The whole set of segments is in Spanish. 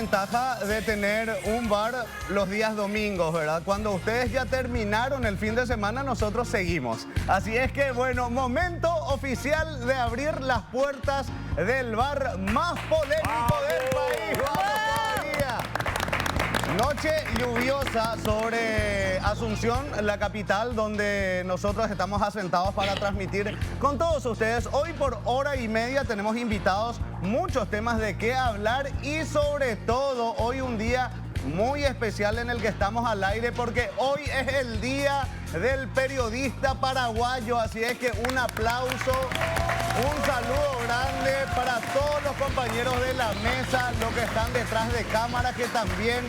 ventaja de tener un bar los días domingos, ¿verdad? Cuando ustedes ya terminaron el fin de semana, nosotros seguimos. Así es que, bueno, momento oficial de abrir las puertas del bar más polémico del país. ¡Vamos todavía! Noche lluviosa sobre Asunción, la capital, donde nosotros estamos asentados para transmitir con todos ustedes. Hoy por hora y media tenemos invitados, muchos temas de qué hablar y sobre todo hoy un día muy especial en el que estamos al aire porque hoy es el día del periodista paraguayo. Así es que un aplauso, un saludo grande para todos los compañeros de la mesa, los que están detrás de cámara, que también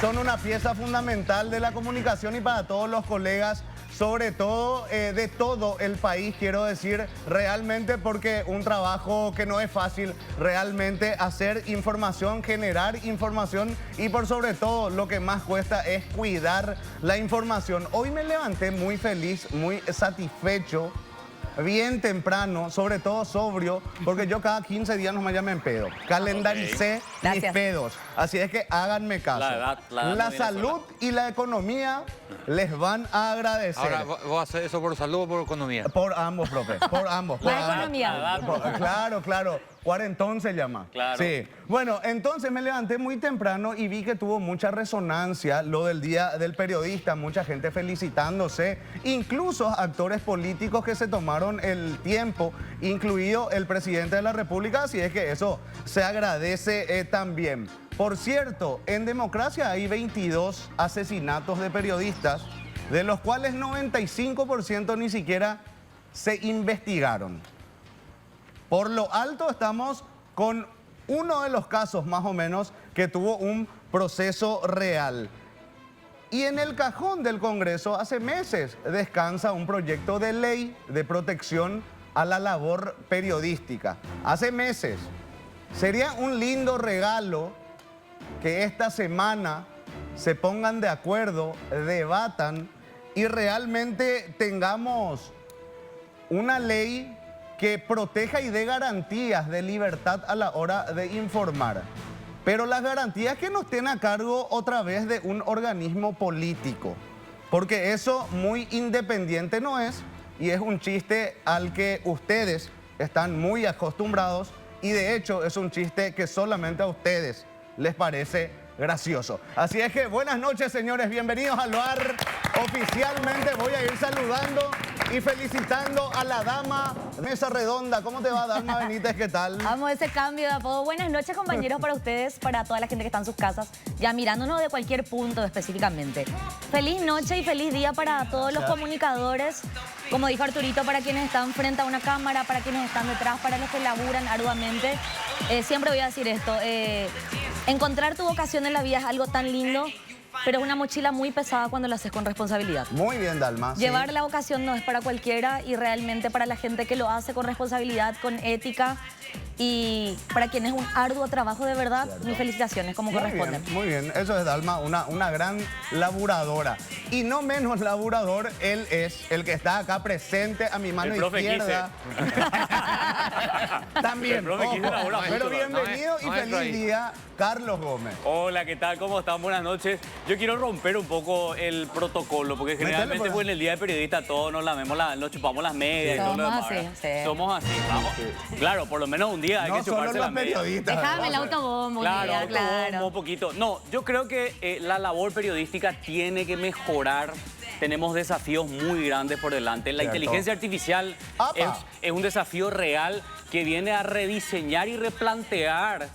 son una pieza fundamental de la comunicación, y para todos los colegas, sobre todo de todo el país, quiero decir, realmente, porque un trabajo que no es fácil, realmente hacer información, generar información, y por sobre todo lo que más cuesta es cuidar la información. Hoy me levanté muy feliz, muy satisfecho, bien temprano, sobre todo sobrio, porque yo cada 15 días nomás ya me empedo. Calendaricé mis pedos. Así es que háganme caso. La salud y la economía les van a agradecer. Ahora, ¿vos haces eso por salud o por economía? Por ambos, profe. Por ambos. La economía. Claro, claro. Cuarentón se llama. Claro. Sí. Bueno, entonces me levanté muy temprano y vi que tuvo mucha resonancia lo del Día del Periodista, mucha gente felicitándose, incluso actores políticos que se tomaron el tiempo, incluido el presidente de la República, así es que eso se agradece también. Por cierto, en democracia hay 22 asesinatos de periodistas, de los cuales 95% ni siquiera se investigaron. Por lo alto estamos con uno de los casos más o menos que tuvo un proceso real. Y en el cajón del Congreso hace meses descansa un proyecto de ley de protección a la labor periodística. Hace meses. Sería un lindo regalo que esta semana se pongan de acuerdo, debatan y realmente tengamos una ley que proteja y dé garantías de libertad a la hora de informar. Pero las garantías que no estén a cargo otra vez de un organismo político, porque eso muy independiente no es, y es un chiste al que ustedes están muy acostumbrados, y de hecho es un chiste que solamente a ustedes les parece gracioso. Así es que buenas noches, señores, bienvenidos al bar. Oficialmente voy a ir saludando y felicitando a la dama mesa redonda. ¿Cómo te va, Dalma Benítez? ¿Qué tal? Vamos, ese cambio de apodo. Buenas noches, compañeros, para ustedes, para toda la gente que está en sus casas, ya mirándonos de cualquier punto específicamente. Feliz noche y feliz día para todos los comunicadores. Como dijo Arturito, para quienes están frente a una cámara, para quienes están detrás, para los que laburan arduamente. Siempre voy a decir esto. Encontrar tu vocación en la vida es algo tan lindo, pero es una mochila muy pesada cuando lo haces con responsabilidad. Muy bien, Dalma. Llevar sí. la vocación no es para cualquiera, y realmente para la gente que lo hace con responsabilidad, con ética, y para quien es un arduo trabajo de verdad, mis felicitaciones como corresponde. Muy bien, eso es Dalma, una gran laburadora. Y no menos laburador, él es el que está acá presente a mi mano izquierda. También, ojo, pero bienvenido y feliz día, Carlos Gómez. Hola, ¿qué tal? ¿Cómo están? Buenas noches. Yo quiero romper un poco el protocolo, porque generalmente pues, en el Día del Periodista todos nos chupamos las medias y todo lo demás. Somos así, vamos. Sí. Claro, por lo menos un día hay que chuparse las medias. Déjame el autobombo. Claro, autobombo un poquito. No, yo creo que la labor periodística tiene que mejorar. Tenemos desafíos muy grandes por delante. La inteligencia artificial es un desafío real que viene a rediseñar y replantear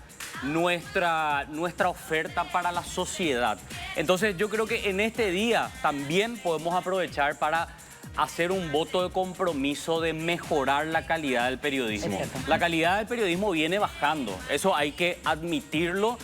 nuestra oferta para la sociedad. Entonces yo creo que en este día también podemos aprovechar para hacer un voto de compromiso de mejorar la calidad del periodismo. La calidad del periodismo viene bajando, eso hay que admitirlo.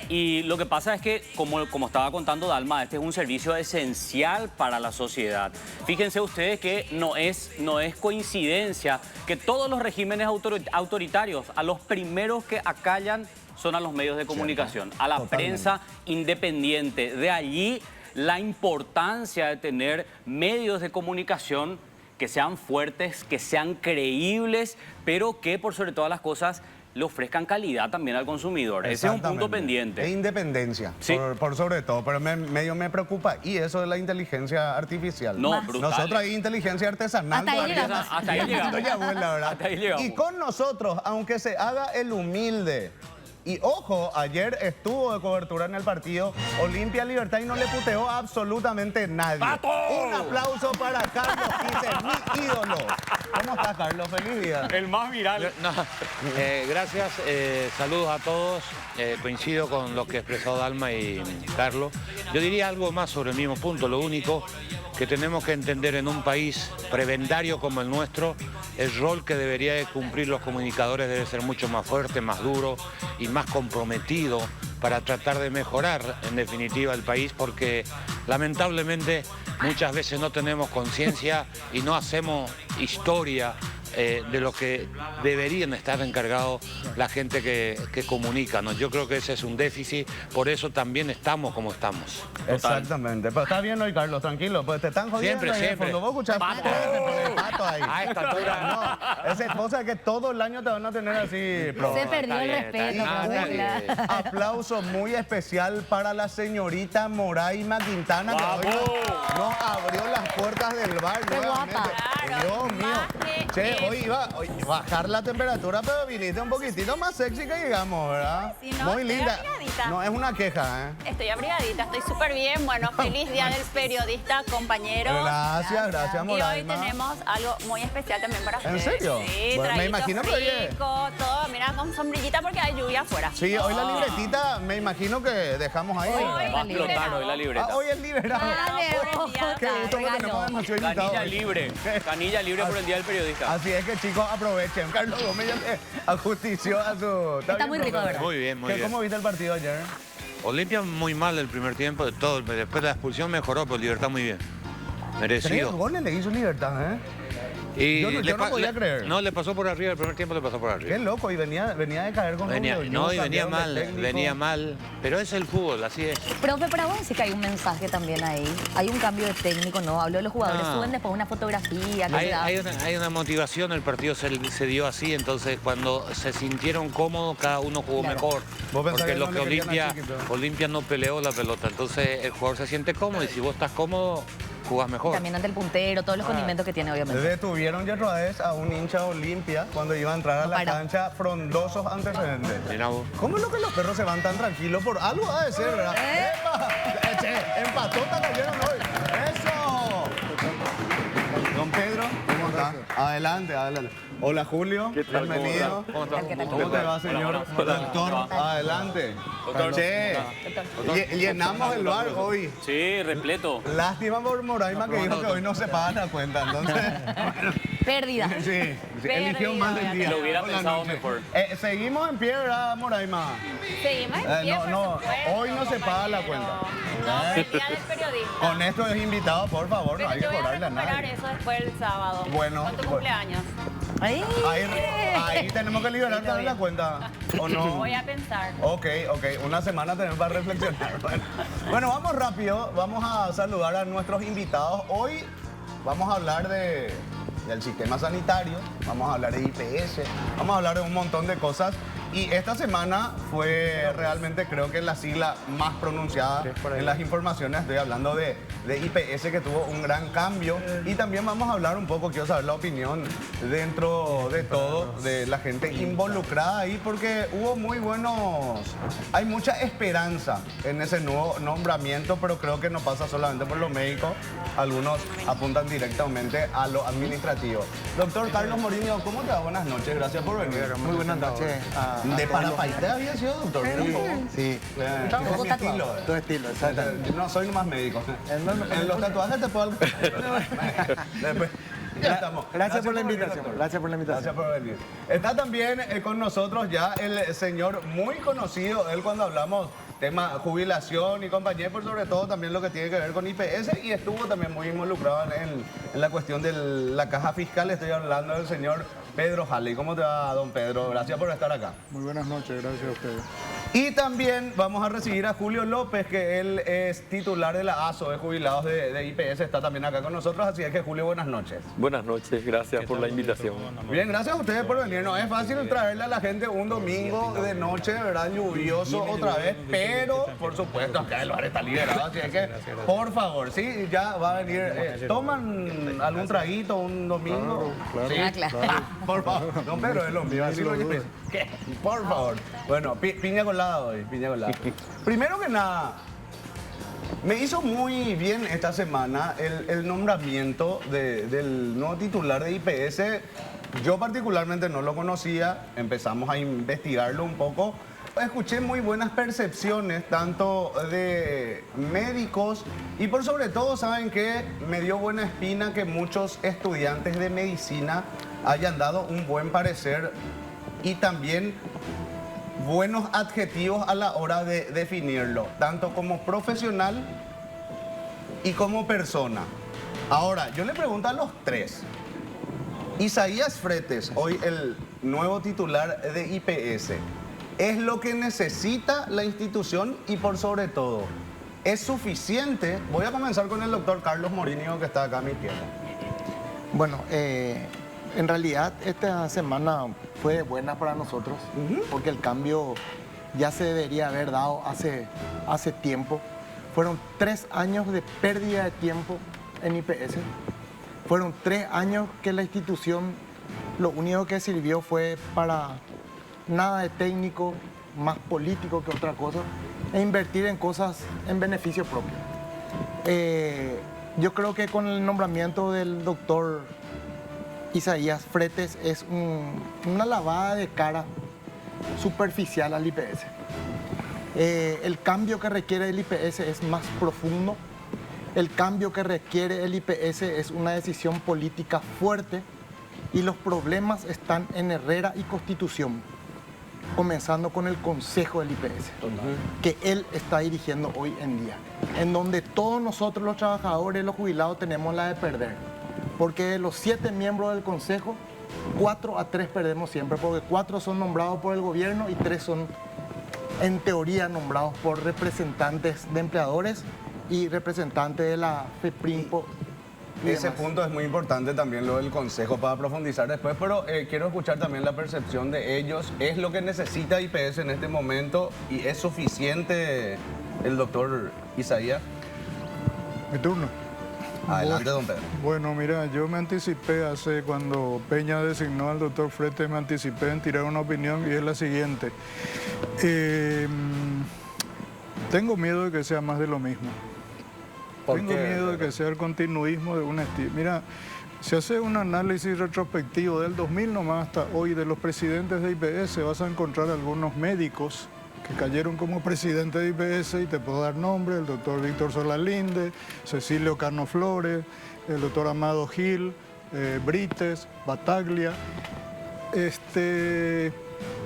Y lo que pasa es que, como estaba contando Dalma, este es un servicio esencial para la sociedad. Fíjense ustedes que no es coincidencia que todos los regímenes autoritarios, a los primeros que acallan son a los medios de comunicación, a la prensa independiente. De allí la importancia de tener medios de comunicación que sean fuertes, que sean creíbles, pero que por sobre todas las cosas le ofrezcan calidad también al consumidor. Ese es un punto Exactamente. pendiente. E independencia, Sí. por sobre todo. Pero medio me preocupa. Y eso de la inteligencia artificial. No, brutal. Nosotros hay inteligencia artesanal. Hasta ahí todavía. llegamos. Hasta ahí llegamos. Esto ya fue, la verdad. Hasta ahí llegamos. Y con nosotros, aunque se haga el humilde. Y ojo, ayer estuvo de cobertura en el partido Olimpia Libertad y no le puteó a absolutamente nadie. ¡Pato! Un aplauso para Carlos Quise, mi ídolo. ¿Cómo estás, Carlos? Feliz día. El más viral. No, gracias, saludos a todos. Coincido con lo que expresó Dalma y Carlos. Yo diría algo más sobre el mismo punto. Lo único que tenemos que entender en un país prebendario como el nuestro, el rol que debería de cumplir los comunicadores debe ser mucho más fuerte, más duro y más comprometido para tratar de mejorar en definitiva el país, porque lamentablemente muchas veces no tenemos conciencia y no hacemos historia de lo que deberían estar encargados la gente que comunica, ¿no? Yo creo que ese es un déficit, por eso también estamos como estamos. Exactamente. Pero está bien hoy, Carlos, tranquilo. Pues te están jodiendo. Siempre, ahí en el siempre. fondo. Vos escuchás Pato. te pones pato ahí. A esta altura. No, esa cosa que todo el año te van a tener así. Se perdió el respeto. Y Ah, está un bien. aplauso muy especial para la señorita Moraima Quintana, que hoy nos abrió las puertas del bar Qué nuevamente. guapa. Dios mío. Che, hoy iba a bajar la temperatura, pero viniste un poquitito más sexy que llegamos, ¿verdad? Sí, no, Muy estoy linda. abrigadita. No es una queja, ¿eh? Estoy abrigadita, estoy súper bien. Bueno, feliz día del periodista, compañero. Gracias, Y hoy Moraima. tenemos algo muy especial también para ¿En ustedes. serio? Sí, Bueno, me traguito imagino que oye. rico, todo. Mira, con sombrillita porque hay lluvia afuera. Sí, hoy la Oh. libretita me imagino que dejamos ahí. Hoy Va a explotar hoy la libreta. Hoy es liberado. Dale, buen día. Qué gusto que tenemos a nuestro invitado. Canilla hoy. libre. Canilla libre por el Día del Periodista. Así es que, chicos, aprovechen. Carlos Gómez ya le ajustició a su... Está muy rico, de verdad. Muy bien, muy bien. ¿Cómo viste el partido ayer? Olimpia muy mal el primer tiempo, de todo. Después de la expulsión mejoró, pero Libertad muy bien. 3 Merecido. goles le hizo Libertad, ¿eh? Y Yo no pa- podía creer. No, le pasó por arriba, el primer tiempo le pasó por Qué arriba. loco, y venía de caer con Venía, Rubio no, Ñu, y venía cambiaron mal, de técnico. venía mal. Pero es el fútbol, así es. Profe, para vos decir que hay un mensaje también ahí. Hay un cambio de técnico, ¿no? Hablo de los jugadores, No. suben después una fotografía. Que Hay, se da- hay una motivación, el partido se dio así, entonces cuando se sintieron cómodos, cada uno jugó Claro. mejor. Vos pensás Porque que lo no que le querían a Chiquito. Olimpia no peleó la pelota, entonces el jugador se siente cómodo y si vos estás cómodo, jugás mejor. También ante el puntero, todos los condimentos que tiene, obviamente. Detuvieron ya otra vez a un hincha de Olimpia cuando iba a entrar a No la paró. cancha, frondosos antecedentes. Mirá vos. ¿Cómo es lo que los perros se van tan tranquilos? Por algo ha de ser, ¿verdad? ¡Epa! Che, empatota cayeron hoy. ¡Eso! Don Pedro, ¿cómo está? Adelante, adelante. Hola, Julio. Bienvenido. ¿Cómo estás? ¿Qué tal? ¿Cómo te va, señor? Doctor, adelante. Doctor. Che, llenamos el bar hoy. Sí, repleto. Lástima por Moraima que dijo que hoy no se pagan la cuenta, entonces... Pérdida. Sí, eligió mal del día. Lo hubiera Buenas pensado noches. mejor. Seguimos en pie, ¿verdad, Moraima? Seguimos en pie, no, por no, supuesto, hoy no se paga la compañero. cuenta. No, el día del periodista. Con esto es invitado, por favor, Pero no hay que yo voy a cobrarle a recuperar nadie. eso después el sábado. Bueno, Con tu bueno. cumpleaños. Ahí. Ahí tenemos que liberar también la cuenta, ¿o no? Voy a pensar. Ok, una semana tenemos para reflexionar. Bueno, vamos rápido, vamos a saludar a nuestros invitados. Hoy vamos a hablar del sistema sanitario, vamos a hablar de IPS, vamos a hablar de un montón de cosas. Y esta semana fue realmente, creo que la sigla más pronunciada en las informaciones. Estoy hablando de IPS, que tuvo un gran cambio. Y también vamos a hablar un poco, quiero saber la opinión dentro de todo, de la gente involucrada ahí, porque hubo muy buenos... Hay mucha esperanza en ese nuevo nombramiento, pero creo que no pasa solamente por los médicos. Algunos apuntan directamente a lo administrativo. Doctor Carlos Moriño, ¿cómo te va? Buenas noches, gracias por venir. Muy buenas noches. ¿De Parapaité había sido, doctor? Sí, Es Todo mi tatuado. estilo. tu estilo, exactamente. No soy más médico. En los tatuajes te puedo... Después, ya estamos. Gracias por la venir, invitación. doctor. Gracias por la invitación. Gracias por venir. Está también con nosotros ya el señor muy conocido, él cuando hablamos tema jubilación y compañía, pero sobre todo también lo que tiene que ver con IPS, y estuvo también muy involucrado en la cuestión de la caja fiscal. Estoy hablando del señor Pedro Halley. ¿Cómo te va, don Pedro? Gracias por estar acá. Muy buenas noches, gracias a ustedes. Y también vamos a recibir a Julio López, que él es titular de la ASO de jubilados de IPS, está también acá con nosotros, así es que Julio, buenas noches. Buenas noches, gracias por la invitación. Bien, gracias a ustedes por venir. No es fácil traerle a la gente un domingo de noche, de verdad, lluvioso otra vez, pero por supuesto acá el bar está liberado, así es que por favor, sí, ya va a venir. ¿Toman algún traguito un domingo? Claro, ¿Sí? claro. Por favor, no, pero es lo mío, así lo dice. ¿Qué? Por favor. Bueno, piña colada hoy, piña colada. Primero que nada, me hizo muy bien esta semana el nombramiento del nuevo titular de IPS. Yo particularmente no lo conocía, empezamos a investigarlo un poco. Escuché muy buenas percepciones, tanto de médicos y por sobre todo, ¿saben qué? Me dio buena espina que muchos estudiantes de medicina hayan dado un buen parecer y también buenos adjetivos a la hora de definirlo, tanto como profesional y como persona. Ahora, yo le pregunto a los tres. Isaías Fretes, hoy el nuevo titular de IPS, ¿es lo que necesita la institución y por sobre todo, es suficiente? Voy a comenzar con el doctor Carlos Morinio, que está acá a mi izquierda. Bueno, en realidad esta semana fue buena para nosotros porque el cambio ya se debería haber dado hace tiempo. Fueron 3 años de pérdida de tiempo en IPS. Fueron 3 años que la institución lo único que sirvió fue para nada de técnico, más político que otra cosa, e invertir en cosas en beneficio propio. Yo creo que con el nombramiento del doctor Isaías Fretes es una lavada de cara superficial al IPS. El cambio que requiere el IPS es más profundo. El cambio que requiere el IPS es una decisión política fuerte y los problemas están en Herrera y Constitución, comenzando con el Consejo del IPS, que él está dirigiendo hoy en día, en donde todos nosotros los trabajadores, los jubilados, tenemos la de perder. Porque de los 7 miembros del Consejo, 4 a 3 perdemos siempre, porque 4 son nombrados por el gobierno y 3 son, en teoría, nombrados por representantes de empleadores y representantes de la FEPRIMPO. Ese punto es muy importante también, lo del Consejo, para profundizar después, pero quiero escuchar también la percepción de ellos. ¿Es lo que necesita IPS en este momento y es suficiente el doctor Isaías? Mi turno. Adelante, don Pedro. Bueno, mira, yo me anticipé cuando Peña designó al doctor Fretes, me anticipé en tirar una opinión y es la siguiente. Tengo miedo de que sea más de lo mismo. Tengo miedo de que sea el continuismo de un estilo. Mira, si hace un análisis retrospectivo del 2000 nomás hasta hoy de los presidentes de IPS, vas a encontrar algunos médicos que cayeron como presidente de IPS y te puedo dar nombre: el doctor Víctor Solalinde, Cecilio Cano Flores, el doctor Amado Gil, Brites, Bataglia.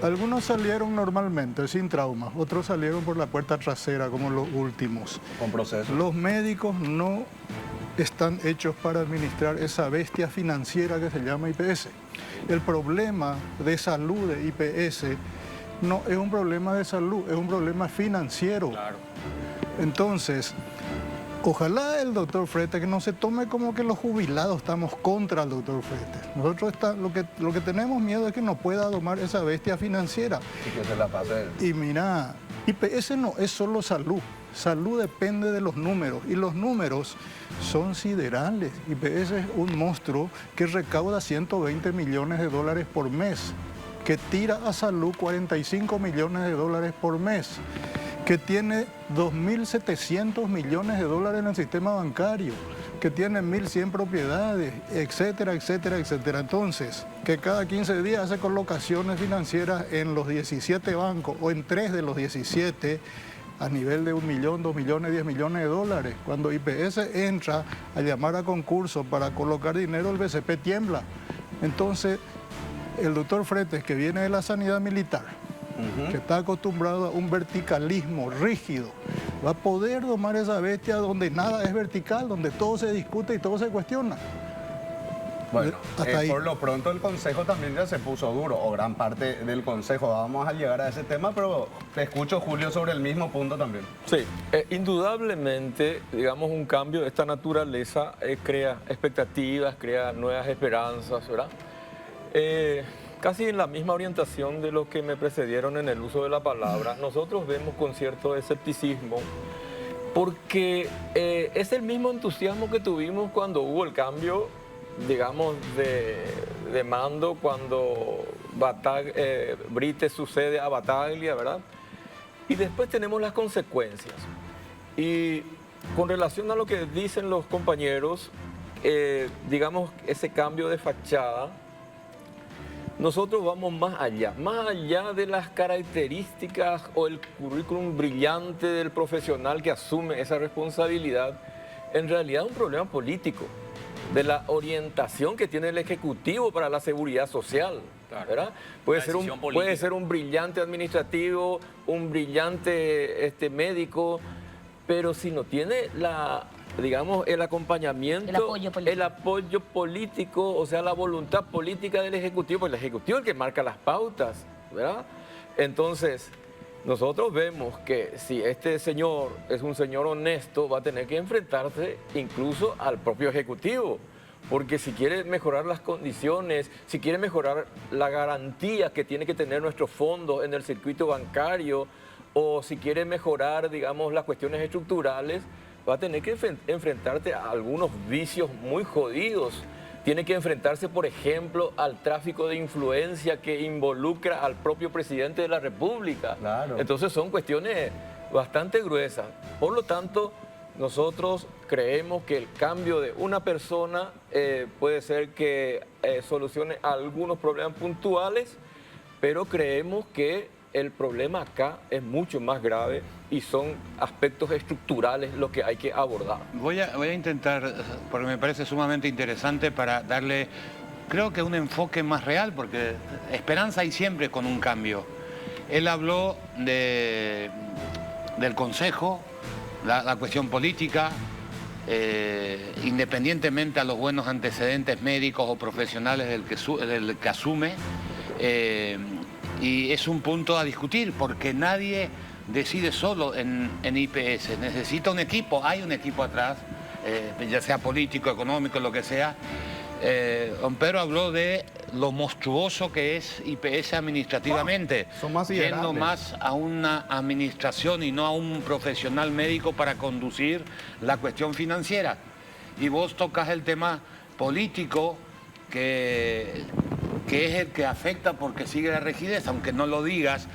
Algunos salieron normalmente, sin trauma, otros salieron por la puerta trasera, como los últimos. Con proceso. Los médicos no están hechos para administrar esa bestia financiera que se llama IPS. El problema de salud de IPS no es un problema de salud, es un problema financiero. Claro. Entonces, ojalá el doctor Fretes, que no se tome como que los jubilados estamos contra el doctor Fretes. Nosotros lo que tenemos miedo es que no pueda domar esa bestia financiera. Y que se la pase. Y mira, IPS no es solo salud. Salud depende de los números y los números son siderales. IPS es un monstruo que recauda 120 millones de dólares por mes, que tira a salud 45 millones de dólares por mes, que tiene 2.700 millones de dólares en el sistema bancario, que tiene 1.100 propiedades, etcétera, etcétera, etcétera. Entonces, que cada 15 días hace colocaciones financieras en los 17 bancos o en 3 de los 17 a nivel de 1 millón, 2 millones, 10 millones de dólares. Cuando IPS entra a llamar a concurso para colocar dinero, el BCP tiembla. Entonces, el doctor Fretes, que viene de la sanidad militar, que está acostumbrado a un verticalismo rígido, va a poder domar esa bestia donde nada es vertical, donde todo se discute y todo se cuestiona. Bueno, Hasta ahí. por lo pronto el Consejo también ya se puso duro, o gran parte del Consejo. Vamos a llegar a ese tema, pero te escucho, Julio, sobre el mismo punto también. Sí, indudablemente, digamos, un cambio de esta naturaleza crea expectativas, crea nuevas esperanzas, ¿verdad? Casi en la misma orientación de los que me precedieron en el uso de la palabra, nosotros vemos con cierto escepticismo, porque es el mismo entusiasmo que tuvimos cuando hubo el cambio, digamos, de mando, cuando Brite sucede a Bataglia, ¿verdad? Y después tenemos las consecuencias. Y con relación a lo que dicen los compañeros, digamos, ese cambio de fachada, nosotros vamos más allá de las características o el currículum brillante del profesional que asume esa responsabilidad. En realidad es un problema político, de la orientación que tiene el Ejecutivo para la seguridad social, ¿verdad? Puede ser un brillante administrativo, un brillante médico, pero si no tiene digamos, el acompañamiento, el apoyo político, o sea, la voluntad política del Ejecutivo, pues el Ejecutivo es el que marca las pautas, ¿verdad? Entonces, nosotros vemos que si este señor es un señor honesto, va a tener que enfrentarse incluso al propio Ejecutivo, porque si quiere mejorar las condiciones, si quiere mejorar la garantía que tiene que tener nuestro fondo en el circuito bancario, o si quiere mejorar, digamos, las cuestiones estructurales, va a tener que enfrentarte a algunos vicios muy jodidos. Tiene que enfrentarse, por ejemplo, al tráfico de influencia que involucra al propio presidente de la República. Claro. Entonces son cuestiones bastante gruesas. Por lo tanto, nosotros creemos que el cambio de una persona puede ser que solucione algunos problemas puntuales, pero creemos que el problema acá es mucho más grave y son aspectos estructurales los que hay que abordar. Voy a intentar, porque me parece sumamente interesante, para darle, creo que un enfoque más real, porque esperanza hay siempre con un cambio. Él habló del Consejo, la cuestión política, independientemente a los buenos antecedentes médicos o profesionales del que asume, y es un punto a discutir, porque nadie decide solo en IPS. Necesita un equipo, hay un equipo atrás, ya sea político, económico, lo que sea. Don Pedro habló de lo monstruoso que es IPS administrativamente, yendo más a una administración y no a un profesional médico para conducir la cuestión financiera. Y vos tocas el tema político, que es el que afecta porque sigue la rigidez, aunque no lo digas.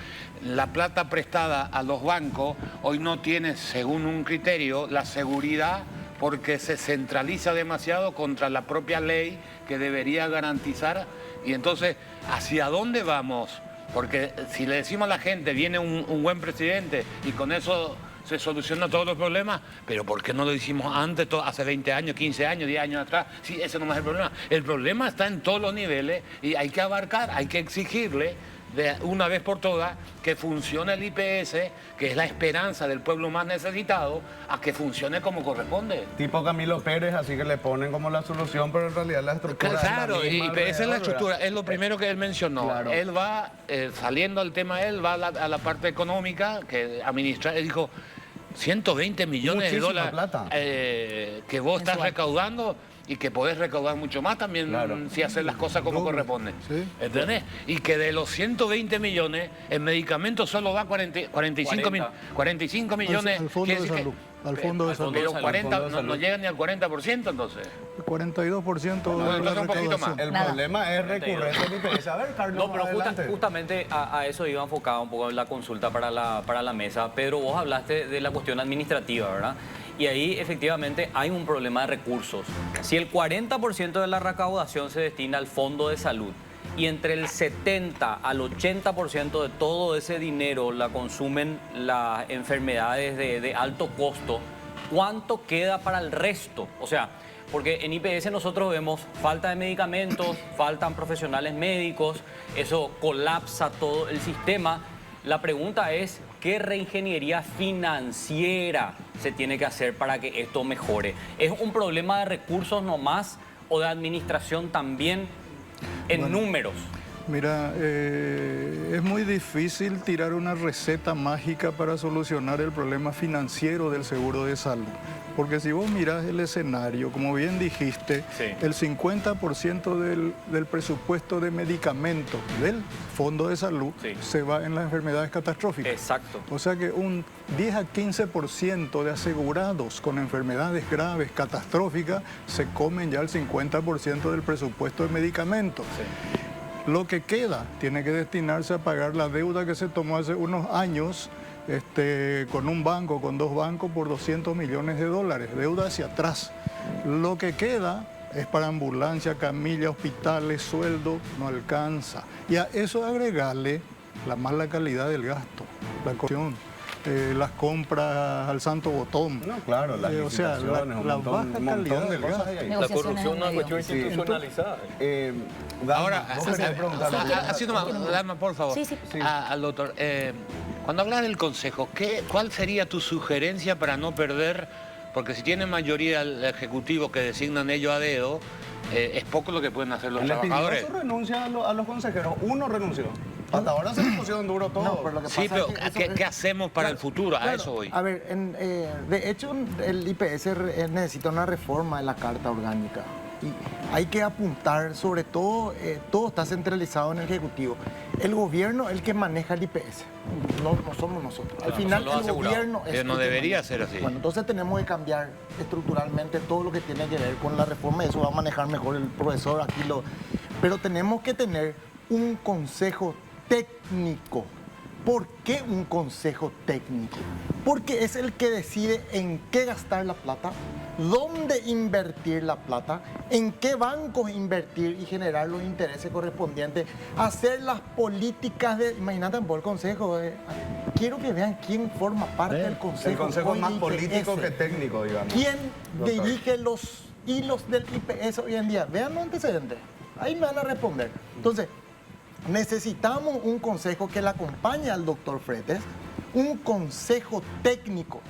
La plata prestada a los bancos hoy no tiene, según un criterio, la seguridad, porque se centraliza demasiado contra la propia ley que debería garantizar. Y entonces, ¿hacia dónde vamos? Porque si le decimos a la gente, viene un buen presidente y con eso se solucionan todos los problemas, pero ¿por qué no lo hicimos antes, hace 20 años, 15 años, 10 años atrás? Sí, ese no es el problema. El problema está en todos los niveles y hay que abarcar, hay que exigirle de una vez por todas que funcione el IPS, que es la esperanza del pueblo más necesitado, a que funcione como corresponde. Tipo Camilo Pérez, así que le ponen como la solución, pero en realidad la estructura claro, es la misma. IPS es la estructura, es lo primero que él mencionó. Claro. Él va, saliendo al tema, él va a la parte económica, que administra, él dijo, 120 millones de dólares que vos estás recaudando y que podés recaudar mucho más también, claro, si haces las cosas como corresponde. ¿Sí? ¿Entendés? Y que de los 120 millones, en medicamentos solo va 45 millones. Al fondo de salud. Al fondo de salud. Pero 40, no llega ni al 40% entonces. El 42% de la recaudación. El problema es recurrente el IPS. A ver, Carlos, no, pero justamente a eso iba enfocada un poco la consulta para la mesa. Pedro, vos hablaste de la cuestión administrativa, ¿verdad? Y ahí efectivamente hay un problema de recursos. Si el 40% de la recaudación se destina al fondo de salud y entre el 70 al 80% de todo ese dinero la consumen las enfermedades de alto costo, ¿cuánto queda para el resto? O sea, porque en IPS nosotros vemos falta de medicamentos, faltan profesionales médicos, eso colapsa todo el sistema. La pregunta es, ¿qué reingeniería financiera se tiene que hacer para que esto mejore? ¿Es un problema de recursos nomás o de administración también en números? Mira, es muy difícil tirar una receta mágica para solucionar el problema financiero del seguro de salud. Porque si vos mirás el escenario, como bien dijiste, Sí. el 50% del presupuesto de medicamentos del Fondo de Salud Sí. se va en las enfermedades catastróficas. Exacto. O sea que un 10 a 15% de asegurados con enfermedades graves, catastróficas, se comen ya el 50% del presupuesto de medicamentos. Lo que queda tiene que destinarse a pagar la deuda que se tomó hace unos años con un banco, con 2 bancos por 200 millones de dólares, deuda hacia atrás. Lo que queda es para ambulancia, camilla, hospitales, sueldo, no alcanza. Y a eso agregarle la mala calidad del gasto, la corrupción, las compras al santo botón. No, claro, las o sea, licitaciones, la un baja montón calidad de del cosas gasto. hay ahí. La Negociaciones corrupción es una en medio. cuestión institucionalizada. Ahora, así nomás, Dalma, por favor, Sí, sí. al doctor. Cuando hablas del Consejo, ¿cuál sería tu sugerencia para no perder? Porque si tiene mayoría el Ejecutivo que designan ellos a dedo, es poco lo que pueden hacer los Le pidió trabajadores. su renuncia a los consejeros. Uno renunció. Hasta ahora se pusieron duro todo. No, pero lo que Sí, pasa pero es que eso ¿qué hacemos para el futuro? A Claro, eso voy. A ver, de hecho, el IPS necesita una reforma de la Carta Orgánica. Y hay que apuntar, sobre todo, todo está centralizado en el Ejecutivo. El gobierno es el que maneja el IPS, no somos nosotros. Al Claro, final, son los el asegurados. gobierno es Pero no el que debería maneja. ser así. Bueno, entonces tenemos que cambiar estructuralmente todo lo que tiene que ver con la reforma y eso va a manejar mejor el profesor aquí. Pero tenemos que tener un consejo técnico. ¿Por qué un consejo técnico? Porque es el que decide en qué gastar la plata, dónde invertir la plata, en qué bancos invertir y generar los intereses correspondientes, hacer las políticas de... Imagínate por el consejo. Quiero que vean quién forma parte del consejo. El consejo hoy es más de político IPS. que técnico, digamos. ¿Quién Doctor. dirige los hilos del IPS hoy en día? Vean los antecedentes. Ahí me van a responder. Entonces, necesitamos un consejo que le acompañe al doctor Fretes, un consejo técnico.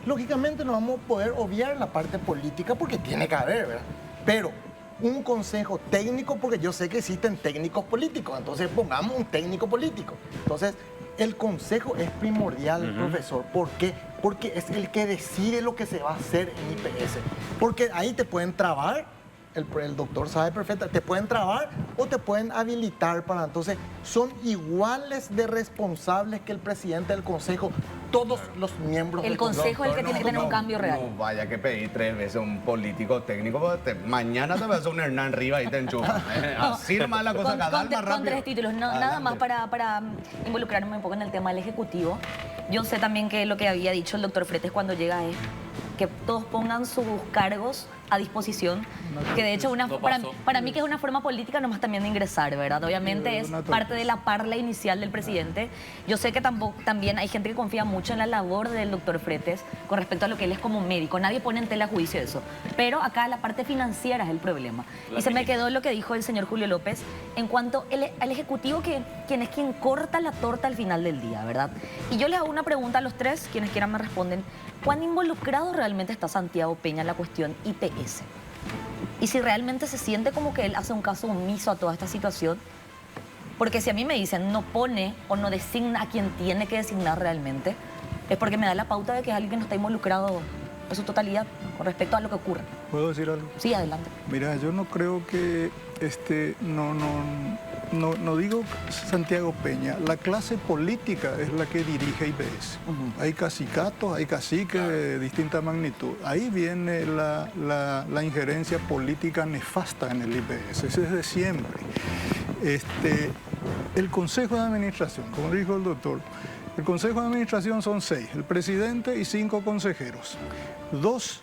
Lógicamente no vamos a poder obviar la parte política porque tiene que haber, ¿verdad? Pero un consejo técnico porque yo sé que existen técnicos políticos, entonces pongamos un técnico político. Entonces, el consejo es primordial, profesor. ¿Por qué? Porque es el que decide lo que se va a hacer en IPS. Porque ahí te pueden trabar. El doctor sabe perfecto, te pueden trabar o te pueden habilitar para... Entonces, son iguales de responsables que el presidente del consejo, todos los miembros El del consejo. consejo es el que tiene que tener un cambio real. No vaya que pedir 3 veces a un político técnico, porque mañana te vas a un Hernán Riva y te enchufa. Así nomás la cosa, Con, cada con, más con rápido. 3 títulos, nada más para involucrarme un poco en el tema del Ejecutivo. Yo sé también que lo que había dicho el doctor Fretes cuando llega es que todos pongan sus cargos a disposición, que de hecho No pasó. para mí que es una forma política nomás también de ingresar, ¿verdad? Obviamente es parte de la parla inicial del presidente. Yo sé que también hay gente que confía mucho en la labor del doctor Fretes con respecto a lo que él es como médico. Nadie pone en tela de juicio eso. Pero acá la parte financiera es el problema. Y se me quedó lo que dijo el señor Julio López en cuanto al Ejecutivo, quien es quien corta la torta al final del día, ¿verdad? Y yo les hago una pregunta a los tres, quienes quieran me responden. ¿Cuán involucrado realmente está Santiago Peña en la cuestión IPS? Y si realmente se siente como que él hace un caso omiso a toda esta situación. Porque si a mí me dicen no pone o no designa a quien tiene que designar realmente, es porque me da la pauta de que es alguien que no está involucrado en su totalidad con respecto a lo que ocurre. ¿Puedo decir algo? Sí, adelante. Mira, yo no creo que no digo Santiago Peña, la clase política es la que dirige IPS. Hay cacicatos, hay caciques de distinta magnitud. Ahí viene la injerencia política nefasta en el IPS, ese es de siempre. El Consejo de Administración, como dijo el doctor, el Consejo de Administración son 6, el presidente y 5 consejeros. 2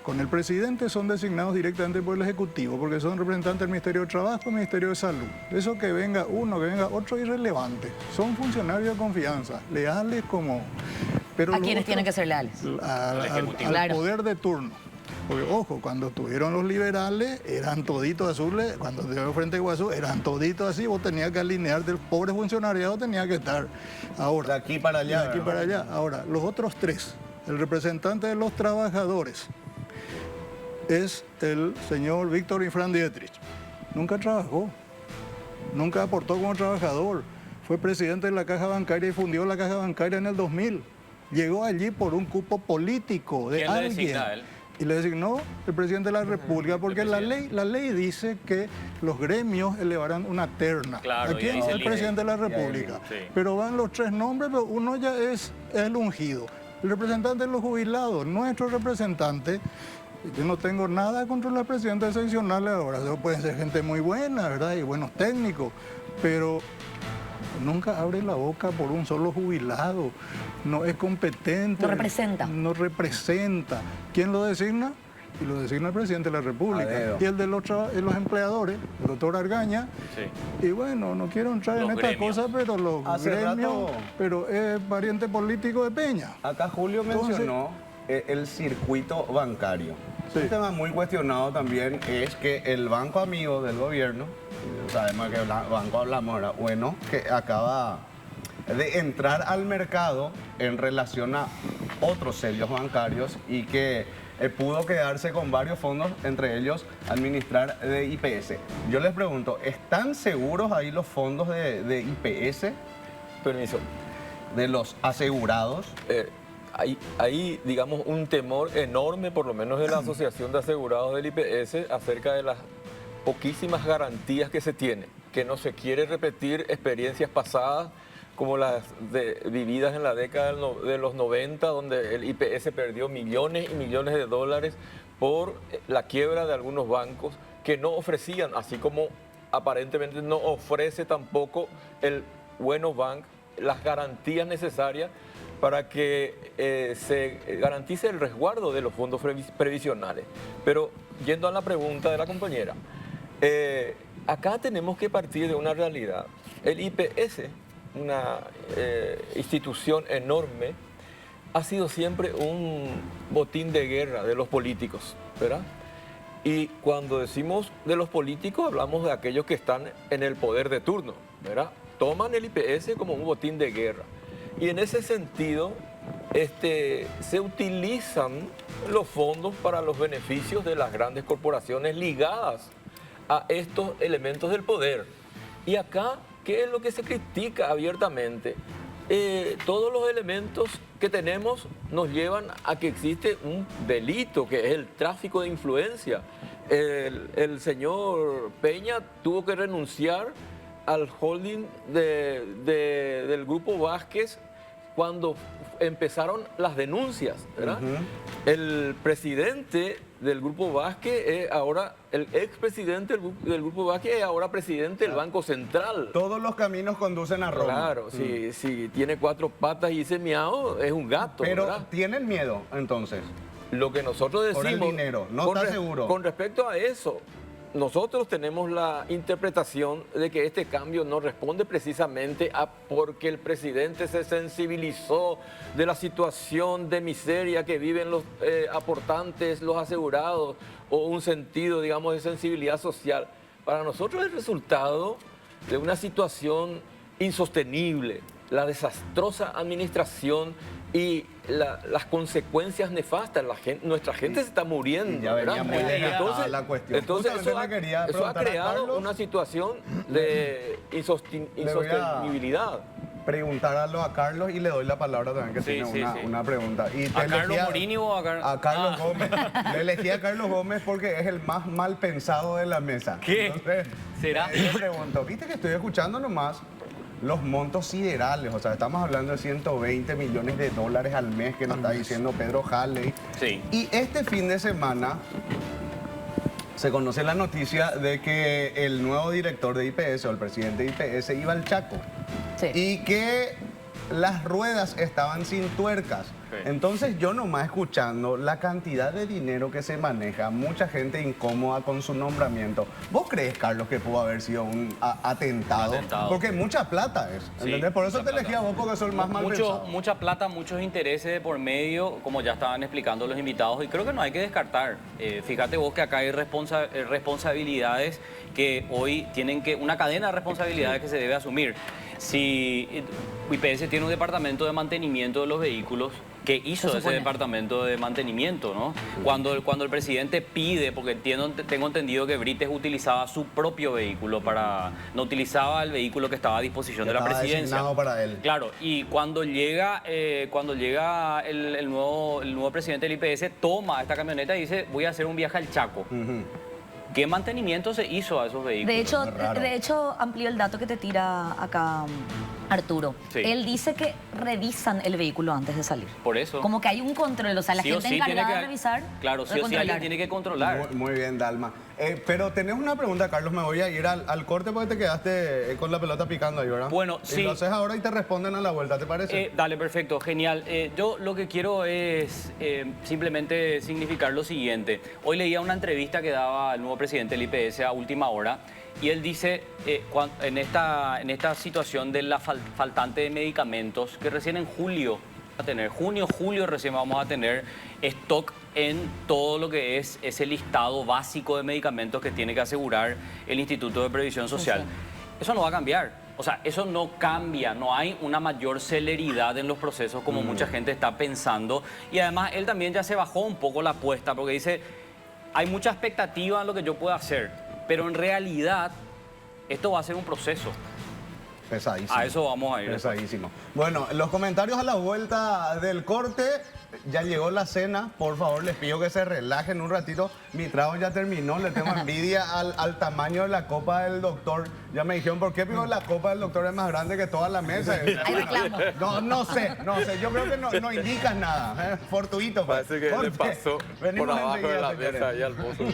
con el presidente son designados directamente por el Ejecutivo, porque son representantes del Ministerio de Trabajo y Ministerio de Salud. Eso que venga uno, que venga otro, es irrelevante. Son funcionarios de confianza, leales como... Pero ¿A quiénes tienen que ser leales? Al Claro. poder de turno. Porque, ojo, cuando estuvieron los liberales, eran toditos azules, cuando estuvieron frente a Guazú, eran toditos así, vos tenías que alinearte, el pobre funcionariado tenía que estar. Ahora, De aquí para allá. de aquí para allá. Ahora, los otros 3, el representante de los trabajadores, es el señor Víctor Infran Dietrich. Nunca trabajó, nunca aportó como trabajador. Fue presidente de la Caja Bancaria y fundió la Caja Bancaria en el 2000. Llegó allí por un cupo político de ¿Quién le alguien. designa a él? Y le designó el presidente de la República, porque la ley dice que los gremios elevarán una terna. Claro, ¿A quién? y ahí se El elige. presidente de la República. Sí. Pero van los 3 nombres, pero uno ya es el ungido. El representante de los jubilados, nuestro representante. Yo no tengo nada contra los presidentes seccionales ahora. Pueden ser gente muy buena, ¿verdad? Y buenos técnicos, pero nunca abre la boca por un solo jubilado. No es competente. No representa. No representa. ¿Quién lo designa? Y lo designa el presidente de la República. Y el de los empleadores, el doctor Argaña. Sí. Y bueno, no quiero entrar Los en esta gremios. cosa, pero los Hace gremios, rato- pero es pariente político de Peña. Acá Julio Entonces- mencionó el circuito bancario. Sí. Un tema muy cuestionado también es que el banco amigo del gobierno, sabemos que banco hablamos ahora, bueno, que acaba de entrar al mercado en relación a otros sellos bancarios y que pudo quedarse con varios fondos, entre ellos administrar de IPS. Yo les pregunto, ¿están seguros ahí los fondos de IPS, Permiso. de los asegurados? Hay, digamos, un temor enorme, por lo menos de la Asociación de Asegurados del IPS, acerca de las poquísimas garantías que se tiene, que no se quiere repetir experiencias pasadas como las vividas en la década de los 90, donde el IPS perdió millones y millones de dólares por la quiebra de algunos bancos que no ofrecían, así como aparentemente no ofrece tampoco el Bueno Bank las garantías necesarias para que se garantice el resguardo de los fondos previsionales. Pero yendo a la pregunta de la compañera, acá tenemos que partir de una realidad. El IPS, una institución enorme, ha sido siempre un botín de guerra de los políticos, ¿verdad? Y cuando decimos de los políticos, hablamos de aquellos que están en el poder de turno, ¿verdad? Toman el IPS como un botín de guerra. Y en ese sentido, se utilizan los fondos para los beneficios de las grandes corporaciones ligadas a estos elementos del poder. Y acá, ¿qué es lo que se critica abiertamente? Todos los elementos que tenemos nos llevan a que existe un delito, que es el tráfico de influencia. El señor Peña tuvo que renunciar al holding del Grupo Vázquez cuando empezaron las denuncias, ¿verdad? El presidente del Grupo Vázquez ahora, el expresidente del Grupo Vázquez es ahora presidente del Banco Central. Todos los caminos conducen a Roma. Claro, si tiene 4 patas y dice miau, es un gato, Pero ¿verdad? ¿tienen miedo entonces? Lo que nosotros decimos... Por el dinero, no con está seguro. Con respecto a eso, nosotros tenemos la interpretación de que este cambio no responde precisamente a porque el presidente se sensibilizó de la situación de miseria que viven los aportantes, los asegurados, o un sentido, digamos, de sensibilidad social. Para nosotros es el resultado de una situación insostenible, la desastrosa administración y las consecuencias nefastas. Nuestra gente se está muriendo. Ya venía ¿verdad? muy lejana la cuestión. Entonces Justamente le quería eso ha preguntar a creado Carlos. una situación de insostenibilidad. Preguntarlo a Carlos y le doy la palabra también que Sí, tiene sí, una, sí. una pregunta. Y te ¿A Carlos elegí Morini o a Carlos Gómez. Le elegí a Carlos Gómez porque es el más mal pensado de la mesa. ¿Qué? Entonces, ¿Será? Le pregunto, viste que estoy escuchando nomás los montos siderales, o sea, estamos hablando de 120 millones de dólares al mes que nos está diciendo Pedro Halley. Sí. Y este fin de semana se conoce la noticia de que el nuevo director de IPS o el presidente de IPS iba al Chaco Sí. y que las ruedas estaban sin tuercas. Sí. Entonces yo nomás escuchando la cantidad de dinero que se maneja, mucha gente incómoda con su nombramiento. ¿Vos crees, Carlos, que pudo haber sido un atentado? Atentado. Porque mucha plata es, Sí, ¿entendés? Por eso mucha te elegí a plata. vos porque soy el más mal pensado. Mucha plata, muchos intereses de por medio, como ya estaban explicando los invitados, y creo que no hay que descartar. Fíjate vos que acá hay responsabilidades que hoy tienen una cadena de responsabilidades que se debe asumir. Si IPS tiene un departamento de mantenimiento de los vehículos, ¿qué hizo ese departamento de mantenimiento, no? Cuando el presidente pide, porque tengo entendido que Brites utilizaba su propio vehículo no utilizaba el vehículo que estaba a disposición de la presidencia. Designado para él. Claro, y cuando llega el nuevo presidente del IPS, toma esta camioneta y dice, voy a hacer un viaje al Chaco. ¿Qué mantenimiento se hizo a esos vehículos? De hecho, amplío el dato que te tira acá Arturo. Sí. Él dice que revisan el vehículo antes de salir. Por eso. Como que hay un control, o sea, la gente encargada de revisar. Claro, sí o sí alguien tiene que controlar. Muy bien, Dalma. Pero tenés una pregunta, Carlos, me voy a ir al corte porque te quedaste con la pelota picando ahí, ¿verdad? Bueno, y sí. lo haces ahora y te responden a la vuelta, ¿te parece? Dale, perfecto, genial. Yo lo que quiero es simplemente significar lo siguiente. Hoy leía una entrevista que daba el nuevo presidente del IPS a última hora y él dice, en esta situación de la faltante de medicamentos, que recién en julio a tener, julio recién vamos a tener stock en todo lo que es ese listado básico de medicamentos que tiene que asegurar el Instituto de Previsión Social. Eso no va a cambiar. O sea, eso no cambia, no hay una mayor celeridad en los procesos como mucha gente está pensando. Y además él también ya se bajó un poco la apuesta porque dice, hay mucha expectativa en lo que yo pueda hacer, pero en realidad esto va a ser un proceso. Pesadísimo. A eso vamos a ir. Pesadísimo. Bueno, los comentarios a la vuelta del corte. Ya llegó la cena, por favor les pido que se relajen un ratito. Mi trago ya terminó, le tengo envidia al tamaño de la copa del doctor. Ya me dijeron, ¿por qué pido la copa del doctor es más grande que toda la mesa? Hay reclamo. No sé, yo creo que no indicas nada. Fortuito. Pues. Parece que le pasó Venimos por abajo de la señores. mesa y al pozo.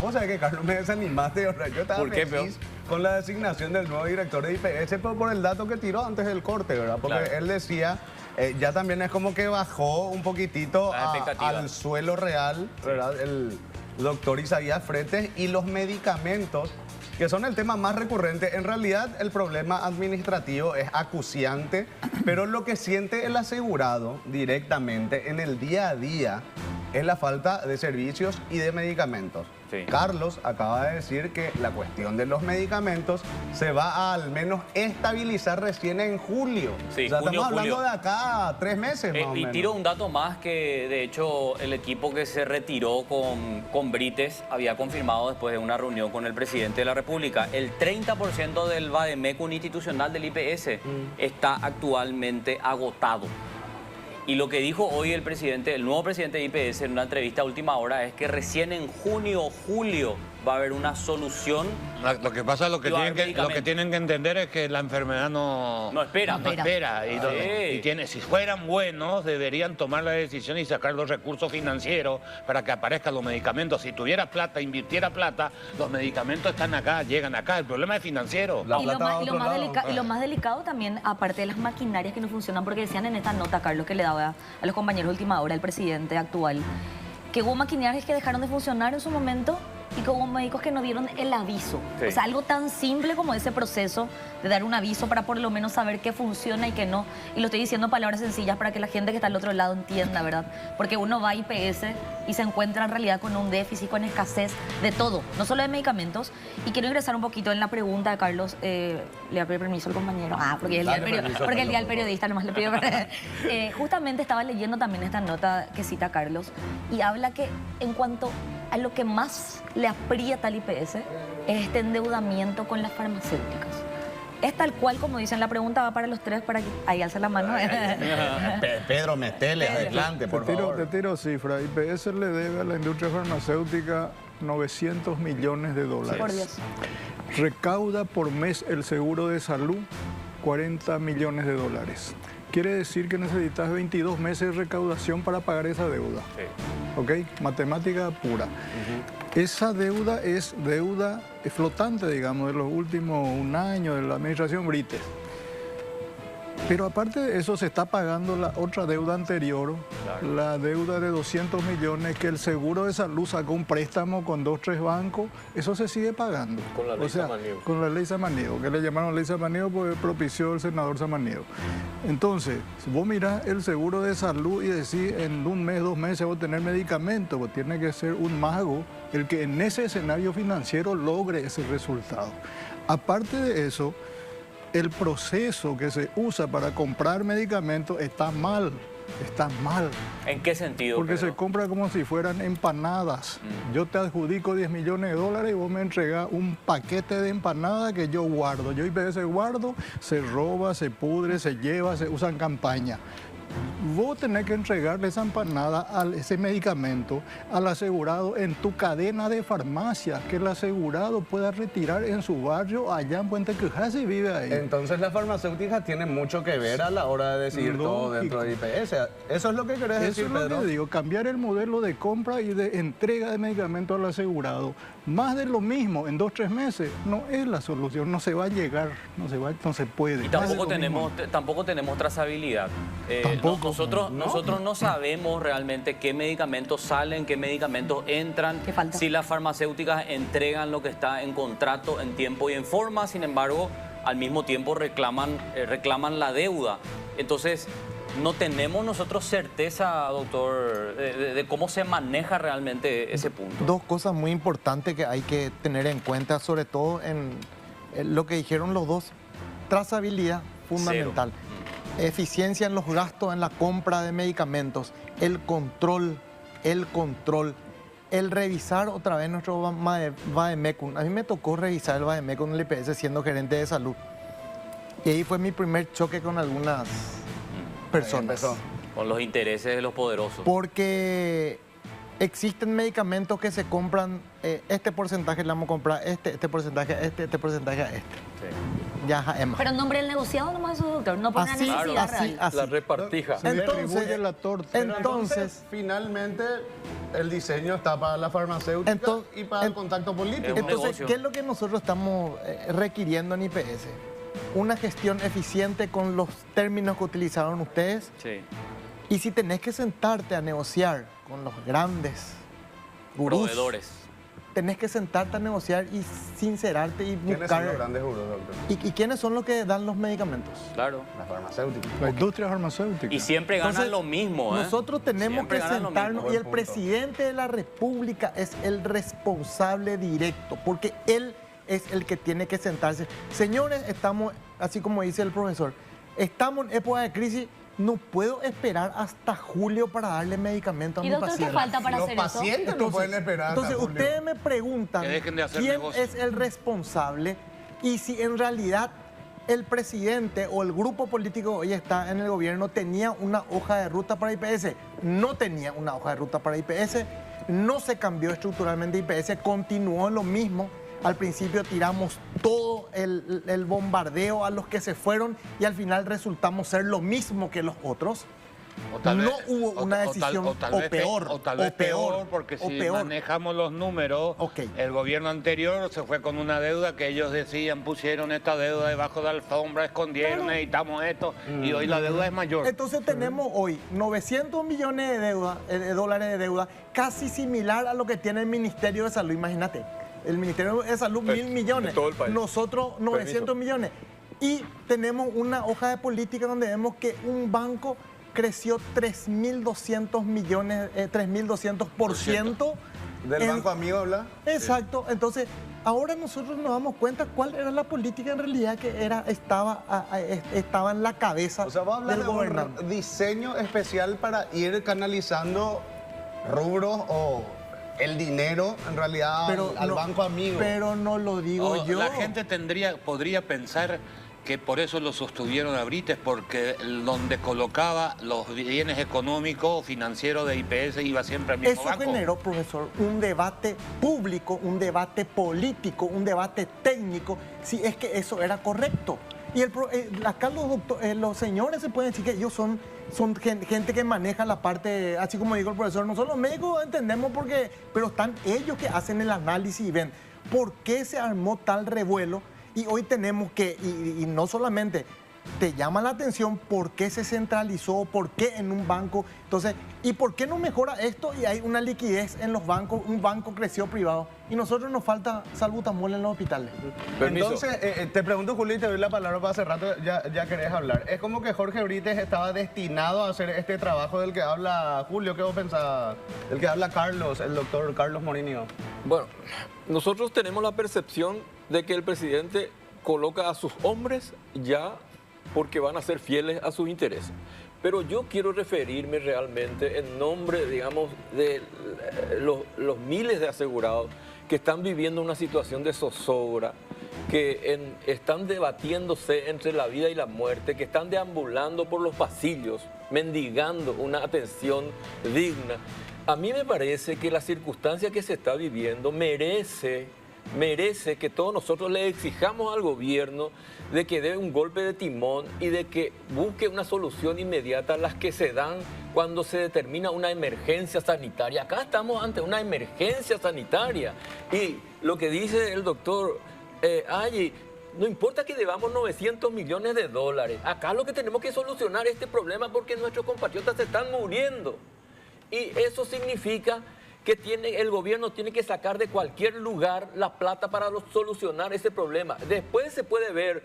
Vos sabés que, Carlos, me desanimaste. Yo estaba ¿Por qué, feliz con la designación del nuevo director de IPS, pero por el dato que tiró antes del corte, ¿verdad? Porque Claro. él decía, ya también es como que bajó un poquitito Las expectativas. al suelo real, ¿verdad? El doctor Isaías Fretes y los medicamentos, que son el tema más recurrente. En realidad, el problema administrativo es acuciante, pero lo que siente el asegurado directamente en el día a día es la falta de servicios y de medicamentos. Sí. Carlos acaba de decir que la cuestión de los medicamentos se va a al menos estabilizar recién en julio. Sí, o sea, junio, estamos hablando julio. de acá a 3 meses más o Y menos. tiro un dato más que, de hecho, el equipo que se retiró con Brites había confirmado después de una reunión con el presidente de la República. El 30% del vademecum institucional del IPS está actualmente agotado. Y lo que dijo hoy el nuevo presidente de IPS en una entrevista a última hora es que recién en junio o julio va a haber una solución. Lo que pasa, lo que tienen que entender es que la enfermedad no espera. No espera. Sí. Si fueran buenos, deberían tomar la decisión y sacar los recursos financieros para que aparezcan los medicamentos. Si tuviera plata, invirtiera plata, los medicamentos están acá, llegan acá. El problema es financiero. Y lo más delicado también, aparte de las maquinarias que no funcionan, porque decían en esta nota, Carlos, que le daba a los compañeros de última hora, el presidente actual, que hubo maquinarias que dejaron de funcionar en su momento y que hubo médicos que no dieron el aviso. Sí. O sea, algo tan simple como ese proceso de dar un aviso para por lo menos saber qué funciona y qué no. Y lo estoy diciendo en palabras sencillas para que la gente que está al otro lado entienda, ¿verdad? Porque uno va a IPS y se encuentra en realidad con un déficit, con escasez de todo, no solo de medicamentos. Y quiero ingresar un poquito en la pregunta de Carlos. Le voy a pedir permiso al compañero. Porque es el día del periodista, nomás le pido. Justamente estaba leyendo también esta nota que cita Carlos y habla que en cuanto a lo que más le aprieta al IPS es este endeudamiento con las farmacéuticas. Es tal cual como dicen, la pregunta va para los tres, para que ahí alza la mano. Pedro, metele adelante, por favor. Te tiro cifra. IPS le debe a la industria farmacéutica 900 millones de dólares. Por Dios. Recauda por mes el seguro de salud 40 millones de dólares. Quiere decir que necesitas 22 meses de recaudación para pagar esa deuda. Sí. ¿Ok? Matemática pura. Esa deuda es deuda flotante, digamos, de los últimos un año de la administración Brites. Pero aparte de eso se está pagando la otra deuda anterior, claro, la deuda de 200 millones que el seguro de salud sacó un préstamo con 2 o 3 bancos, eso se sigue pagando. Con la ley Samaniego. Con la ley Samaniego, que le llamaron ley Samaniego porque propició el senador Samaniego. Entonces, si vos mirás el seguro de salud y decís en un mes, 2 meses vos tenés medicamentos, vos tiene que ser un mago el que en ese escenario financiero logre ese resultado. Aparte de eso, el proceso que se usa para comprar medicamentos está mal. Está mal. ¿En qué sentido? Porque Pedro? se compra como si fueran empanadas. Yo te adjudico 10 millones de dólares y vos me entregás un paquete de empanadas que yo guardo. Yo IPS guardo, se roba, se pudre, se lleva, se usa en campaña. Vos tenés que entregarle esa empanada, ese medicamento, al asegurado en tu cadena de farmacia, que el asegurado pueda retirar en su barrio, allá en Puente Quijá, si vive ahí. Entonces las farmacéuticas tienen mucho que ver a la hora de decidir todo dentro de IPS. Eso es lo que querés decir, Eso es lo Pedro. que digo, cambiar el modelo de compra y de entrega de medicamentos al asegurado. Más de lo mismo en 2 o 3 meses no es la solución, no se va a llegar, no se puede. Y Más de tampoco lo tenemos trazabilidad. Tampoco, Nosotros no sabemos realmente qué medicamentos salen, qué medicamentos entran, ¿Qué falta? si las farmacéuticas entregan lo que está en contrato en tiempo y en forma, sin embargo, al mismo tiempo reclaman la deuda. Entonces, no tenemos nosotros certeza, doctor, de cómo se maneja realmente ese punto. 2 cosas muy importantes que hay que tener en cuenta, sobre todo en lo que dijeron los dos. Trazabilidad, fundamental. Eficiencia en los gastos, en la compra de medicamentos. El control. El revisar otra vez nuestro Vademecum. A mí me tocó revisar el Vademecum en el IPS siendo gerente de salud. Y ahí fue mi primer choque con algunas personas. Con los intereses de los poderosos. Porque existen medicamentos que se compran, este porcentaje le vamos a comprar, este porcentaje a este porcentaje a este. Sí. Ya, Emma. Pero en nombre del negociado nomás eso, doctor, no por una Así, necesidad así, real. así. La repartija. Se distribuye la torta. Entonces, finalmente, el diseño está para la farmacéutica y para el contacto político. un entonces, negocio. ¿qué es lo que nosotros estamos requiriendo en IPS? Una gestión eficiente con los términos que utilizaron ustedes. Sí. Y si tenés que sentarte a negociar con los grandes gurús, Proveedores. tenés que sentarte a negociar y sincerarte y ¿Quiénes son buscar. los grandes gurús, doctor? ¿Y quiénes son los que dan los medicamentos? Claro. Las farmacéuticas. La industria farmacéutica. Y siempre ganan Entonces, lo mismo, ¿eh? Nosotros tenemos Siempre que ganan lo sentarnos mismo. y el Buen punto. presidente de la República es el responsable directo, porque él es el que tiene que sentarse. Señores, estamos, así como dice el profesor, estamos en época de crisis, no puedo esperar hasta julio para darle medicamento a ¿Y mi doctor qué paciente. falta para Los hacer eso? pacientes no pueden esperar. hasta Entonces, julio. ustedes me preguntan Que dejen de hacer quién negocio. es el responsable y si en realidad el presidente o el grupo político que hoy está en el gobierno tenía una hoja de ruta para IPS. No tenía una hoja de ruta para IPS, no se cambió estructuralmente IPS, continuó lo mismo. Al principio tiramos todo el bombardeo a los que se fueron y al final resultamos ser lo mismo que los otros. O tal No vez- hubo una o tal- decisión, o tal o vez peor, o tal o vez peor, peor, porque o si peor. manejamos los números, Ok. el gobierno anterior se fue con una deuda que ellos decían, pusieron esta deuda debajo de la alfombra, escondieron, necesitamos esto, y hoy la deuda es mayor. Entonces tenemos hoy 900 millones de dólares de deuda, casi similar a lo que tiene el Ministerio de Salud, imagínate. El Ministerio de Salud, 1.000 millones. todo el país. Nosotros, 900 Permiso. millones. Y tenemos una hoja de política donde vemos que un banco creció 3.200 millones, 3.200%. Del en- Banco Amigo habla. Exacto. Entonces, ahora nosotros nos damos cuenta cuál era la política en realidad que estaba en la cabeza O sea, vos hablas del de gobernante. un diseño especial para ir canalizando rubros o el dinero en realidad al no- Banco Amigo. Pero no lo digo O yo. La gente podría pensar que por eso lo sostuvieron a Brites, porque donde colocaba los bienes económicos, financieros de IPS iba siempre al mismo Eso banco. generó, profesor, un debate público, un debate político, un debate técnico, si es que eso era correcto. Y acá los señores se pueden decir que ellos son gente que maneja la parte, así como dijo el profesor, nosotros los médicos entendemos pero están ellos que hacen el análisis y ven por qué se armó tal revuelo. Y hoy tenemos que, y no solamente, te llama la atención por qué se centralizó, por qué en un banco. Entonces, ¿y por qué no mejora esto y hay una liquidez en los bancos? Un banco creció privado y nosotros nos falta salbutamol en los hospitales. Permiso. Entonces, te pregunto, Julio, y te doy la palabra para hace rato, ya querés hablar. Es como que Jorge Brites estaba destinado a hacer este trabajo del que habla Julio. ¿Qué vos pensás? El que habla Carlos, el doctor Carlos Morinio. Bueno, nosotros tenemos la percepción de que el presidente coloca a sus hombres ya porque van a ser fieles a sus intereses. Pero yo quiero referirme realmente en nombre, digamos, de los miles de asegurados que están viviendo una situación de zozobra, que están debatiéndose entre la vida y la muerte, que están deambulando por los pasillos, mendigando una atención digna. A mí me parece que la circunstancia que se está viviendo merece que todos nosotros le exijamos al gobierno de que dé un golpe de timón y de que busque una solución inmediata a las que se dan cuando se determina una emergencia sanitaria. Acá estamos ante una emergencia sanitaria y lo que dice el doctor Aggi, no importa que debamos 900 millones de dólares, acá lo que tenemos que solucionar este problema porque nuestros compatriotas se están muriendo y eso significa que el gobierno tiene que sacar de cualquier lugar la plata para solucionar ese problema. Después se puede ver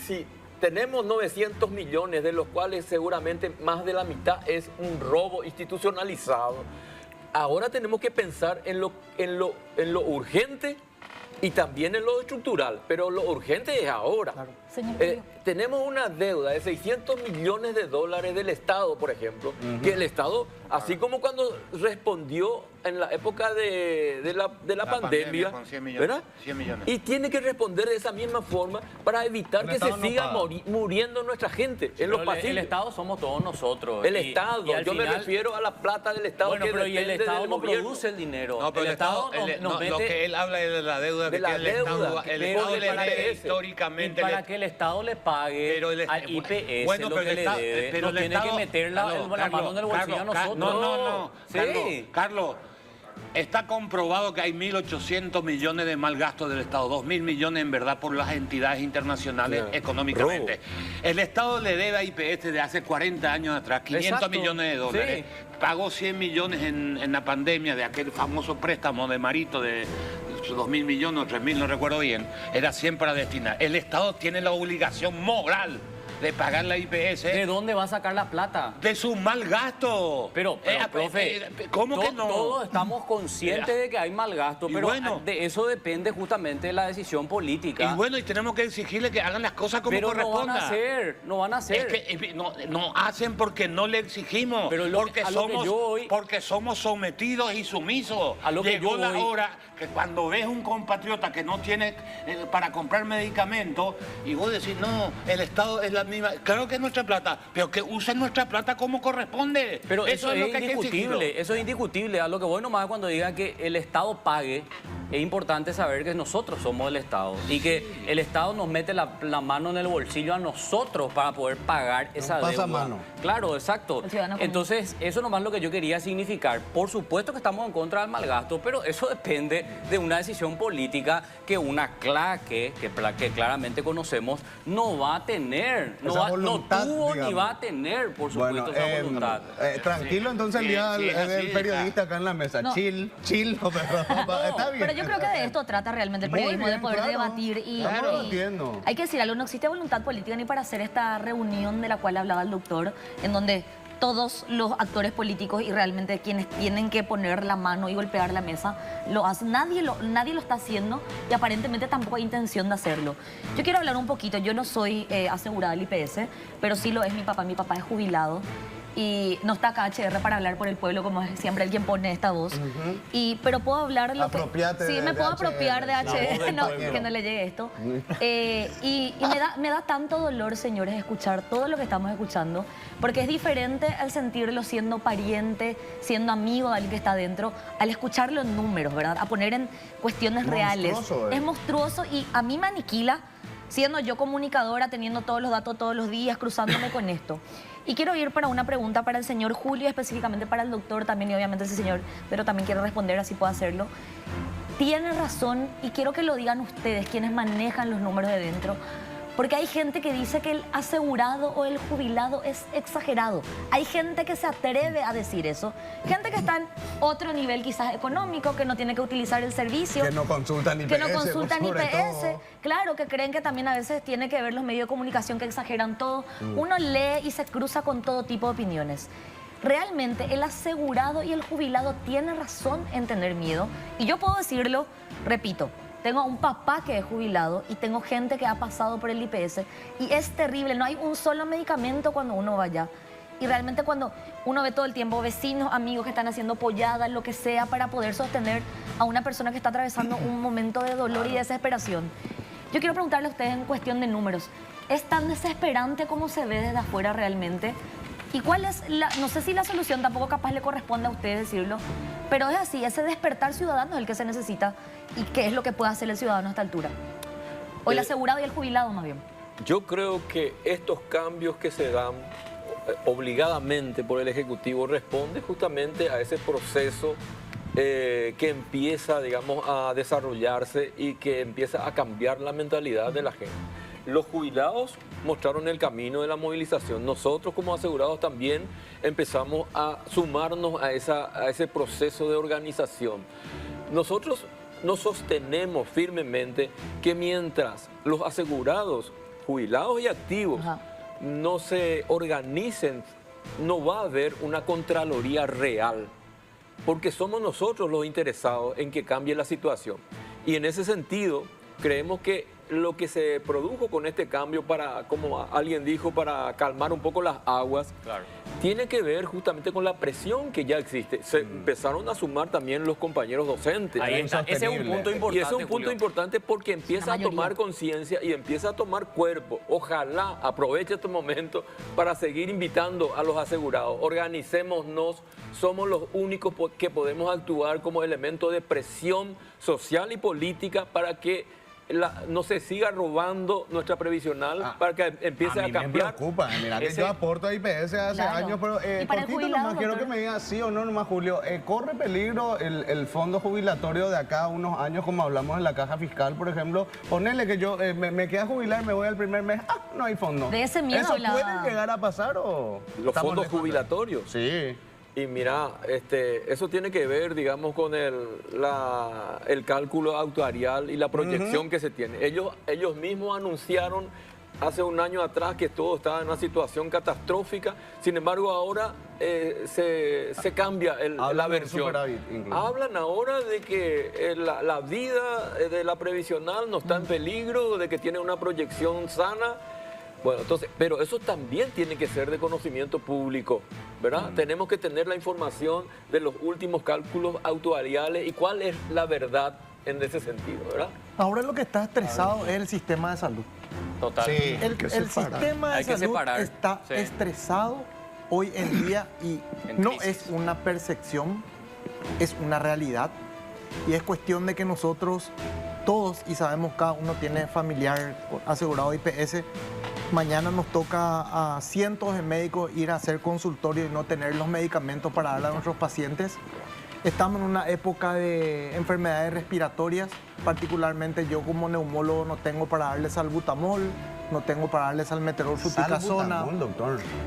si tenemos 900 millones, de los cuales seguramente más de la mitad es un robo institucionalizado. Ahora tenemos que pensar en lo urgente y también en lo estructural, pero lo urgente es ahora. Claro. Señor tenemos una deuda de 600 millones de dólares del Estado, por ejemplo, que el Estado, así como cuando respondió en la época de la pandemia, con 100 millones, ¿verdad? 100 millones. Y tiene que responder de esa misma forma para evitar que se siga muriendo nuestra gente en los pasillos. El Estado somos todos nosotros. El Estado, yo me refiero a la plata del Estado. Bueno, que pero y el depende Estado del no gobierno. produce el dinero. No, pero el Estado nos mete... lo que él habla es de la deuda que tiene el Estado. El Estado le debe históricamente. Para que el Estado le pague al IPS bueno, lo que le debe, pero no tiene que meter la mano en el bolsillo a nosotros. No. Sí. Carlos, está comprobado que hay 1.800 millones de mal gasto del Estado, 2.000 millones en verdad por las entidades internacionales económicamente. El Estado le debe a IPS de hace 40 años atrás 500 millones de dólares. Sí. Pagó 100 millones en la pandemia de aquel famoso préstamo de Marito de 2.000 millones o 3.000, no recuerdo bien. Era 100 para destinar. El Estado tiene la obligación moral de pagar la IPS. ¿De dónde va a sacar la plata? De su mal gasto. Pero profe, ¿cómo que no? Todos estamos conscientes de que hay mal gasto, pero bueno, de eso depende justamente de la decisión política. Y bueno, y tenemos que exigirle que hagan las cosas como corresponda. No van a hacer. Es que no hacen porque no le exigimos, pero porque somos sometidos y sumisos. Llegó la hora que cuando ves un compatriota que no tiene para comprar medicamentos y vos decís, no, el Estado es la misma. Claro que es nuestra plata, pero que usen nuestra plata como corresponde. Pero eso es lo que indiscutible, eso es indiscutible. A lo que voy nomás cuando digan que el Estado pague, es importante saber que nosotros somos el Estado y que el Estado nos mete la mano en el bolsillo a nosotros para poder pagar esa deuda. Pasamano. Claro, exacto. Entonces, eso nomás es lo que yo quería significar. Por supuesto que estamos en contra del mal gasto, pero eso depende de una decisión política que una claque, que claramente conocemos, no va a tener. No tuvo ni va a tener, por supuesto, esa voluntad. Tranquilo, entonces el día del periodista acá en la mesa. No. Chill, está bien. Pero yo creo que de esto trata realmente el periodismo, de poder debatir y hay que decir algo, no existe voluntad política ni para hacer esta reunión de la cual hablaba el doctor, en donde todos los actores políticos y realmente quienes tienen que poner la mano y golpear la mesa lo hacen. Nadie lo está haciendo y aparentemente tampoco hay intención de hacerlo. Yo quiero hablar un poquito, yo no soy asegurada del IPS, pero sí lo es mi papá es jubilado. Y no está acá HR para hablar por el pueblo, como es siempre el quien pone esta voz. Pero puedo hablar lo Apropiate que... Sí, me puedo apropiar de HR, que no le llegue esto. Y me da tanto dolor, señores, escuchar todo lo que estamos escuchando, porque es diferente al sentirlo siendo pariente, siendo amigo de alguien que está adentro, al escucarlo en números, ¿verdad? A poner en cuestiones reales. Es monstruoso y a mí me aniquila, siendo yo comunicadora, teniendo todos los datos todos los días, cruzándome con esto. Y quiero ir para una pregunta para el señor Julio, específicamente para el doctor también, y obviamente ese señor, pero también quiero responder, así puedo hacerlo. Tiene razón, y quiero que lo digan ustedes, quienes manejan los números de dentro. Porque hay gente que dice que el asegurado o el jubilado es exagerado. Hay gente que se atreve a decir eso. Gente que está en otro nivel quizás económico, que no tiene que utilizar el servicio. Que no consultan IPS. Que no consultan sobre IPS. todo. Claro, que creen que también a veces tiene que ver los medios de comunicación que exageran todo. Uno lee y se cruza con todo tipo de opiniones. Realmente el asegurado y el jubilado tienen razón en tener miedo. Y yo puedo decirlo, repito, tengo a un papá que es jubilado y tengo gente que ha pasado por el IPS y es terrible, no hay un solo medicamento cuando uno va allá. Y realmente cuando uno ve todo el tiempo vecinos, amigos que están haciendo polladas, lo que sea, para poder sostener a una persona que está atravesando un momento de dolor y desesperación. Yo quiero preguntarle a ustedes en cuestión de números, ¿es tan desesperante como se ve desde afuera realmente? ¿Y cuál es no sé si la solución tampoco capaz le corresponde a usted decirlo, pero es así, ese despertar ciudadano es el que se necesita y qué es lo que puede hacer el ciudadano a esta altura? O el asegurado y el jubilado más bien. Yo creo que estos cambios que se dan obligadamente por el Ejecutivo responden justamente a ese proceso que empieza, digamos, a desarrollarse y que empieza a cambiar la mentalidad de la gente. Los jubilados mostraron el camino de la movilización. Nosotros como asegurados también empezamos a sumarnos a ese proceso de organización. Nosotros nos sostenemos firmemente que mientras los asegurados, jubilados y activos, no se organicen, no va a haber una Contraloría real, porque somos nosotros los interesados en que cambie la situación. Y en ese sentido, creemos que lo que se produjo con este cambio para, como alguien dijo, para calmar un poco las aguas, tiene que ver justamente con la presión que ya existe. Se empezaron a sumar también los compañeros docentes. Ahí está. Ese es un punto importante. Y ese es un punto importante porque empieza a tomar conciencia y empieza a tomar cuerpo. Ojalá aproveche este momento para seguir invitando a los asegurados. Organicémonos, somos los únicos que podemos actuar como elemento de presión social y política para que no se siga robando nuestra previsional, para que empiece a cambiar. Me preocupa, mira que yo aporto a IPS hace años, pero cortito nomás quiero que me diga sí o no nomás, Julio, ¿corre peligro el fondo jubilatorio de acá a unos años, como hablamos en la caja fiscal, por ejemplo? Ponele que yo me queda jubilar, me voy al primer mes, no hay fondo. De ese miedo ¿Eso puede llegar a pasar o...? Los fondos jubilatorios. Sí. Y mira, eso tiene que ver, digamos, con el cálculo actuarial y la proyección que se tiene. Ellos mismos anunciaron hace un año atrás que todo estaba en una situación catastrófica. Sin embargo, ahora se cambia la versión. Hablan ahora de que la vida de la previsional no está en peligro, de que tiene una proyección sana. Bueno, entonces, pero eso también tiene que ser de conocimiento público, ¿verdad? Tenemos que tener la información de los últimos cálculos actuariales y cuál es la verdad en ese sentido, ¿verdad? Ahora lo que está estresado es el sistema de salud. Total. Sí, El sistema de salud está estresado hoy en día y no es una percepción, es una realidad. Y es cuestión de que nosotros todos, y sabemos cada uno tiene familiar asegurado de IPS, mañana nos toca a cientos de médicos ir a hacer consultorio y no tener los medicamentos para darle a nuestros pacientes. Estamos en una época de enfermedades respiratorias, particularmente yo como neumólogo no tengo para darle salbutamol, no tengo para darle salmeterol sulticasona,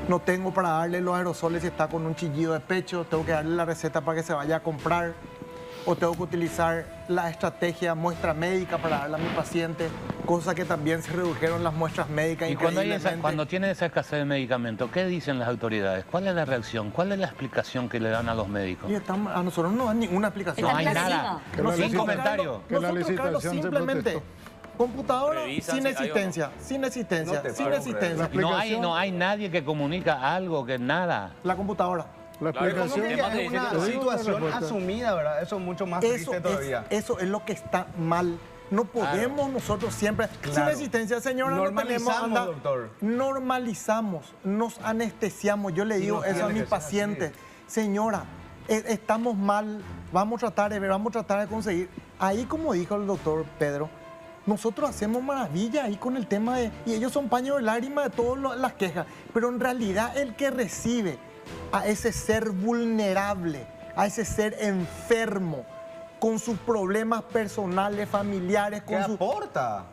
no tengo para darle los aerosoles si está con un chillido de pecho, tengo que darle la receta para que se vaya a comprar, o tengo que utilizar la estrategia muestra médica para darle a mi paciente, cosa que también se redujeron las muestras médicas. Y cuando tiene esa escasez de medicamentos, ¿qué dicen las autoridades? ¿Cuál es la reacción? ¿Cuál es la explicación que le dan a los médicos? Y a nosotros no dan ninguna explicación. No hay nada. Sin comentario. Que la licitación se simplemente protestó. computadora Revisan sin si hay o existencia, sin existencia, sin existencia. No hay nadie que comunica algo, que nada. La computadora. La explicación Es una situación asumida, ¿verdad? Eso es mucho más triste todavía. Eso es lo que está mal. No podemos nosotros siempre, sin existencia, señora, normalizamos, doctor. Normalizamos, nos anestesiamos. Yo le digo eso a mis pacientes. Señora, estamos mal, vamos a tratar de ver, vamos a tratar de conseguir. Ahí, como dijo el doctor Pedro, nosotros hacemos maravilla ahí con el tema de... Y ellos son paños de lágrimas de todas las quejas. Pero en realidad el que recibe a ese ser vulnerable, a ese ser enfermo, con sus problemas personales, familiares, ¿Qué aporta?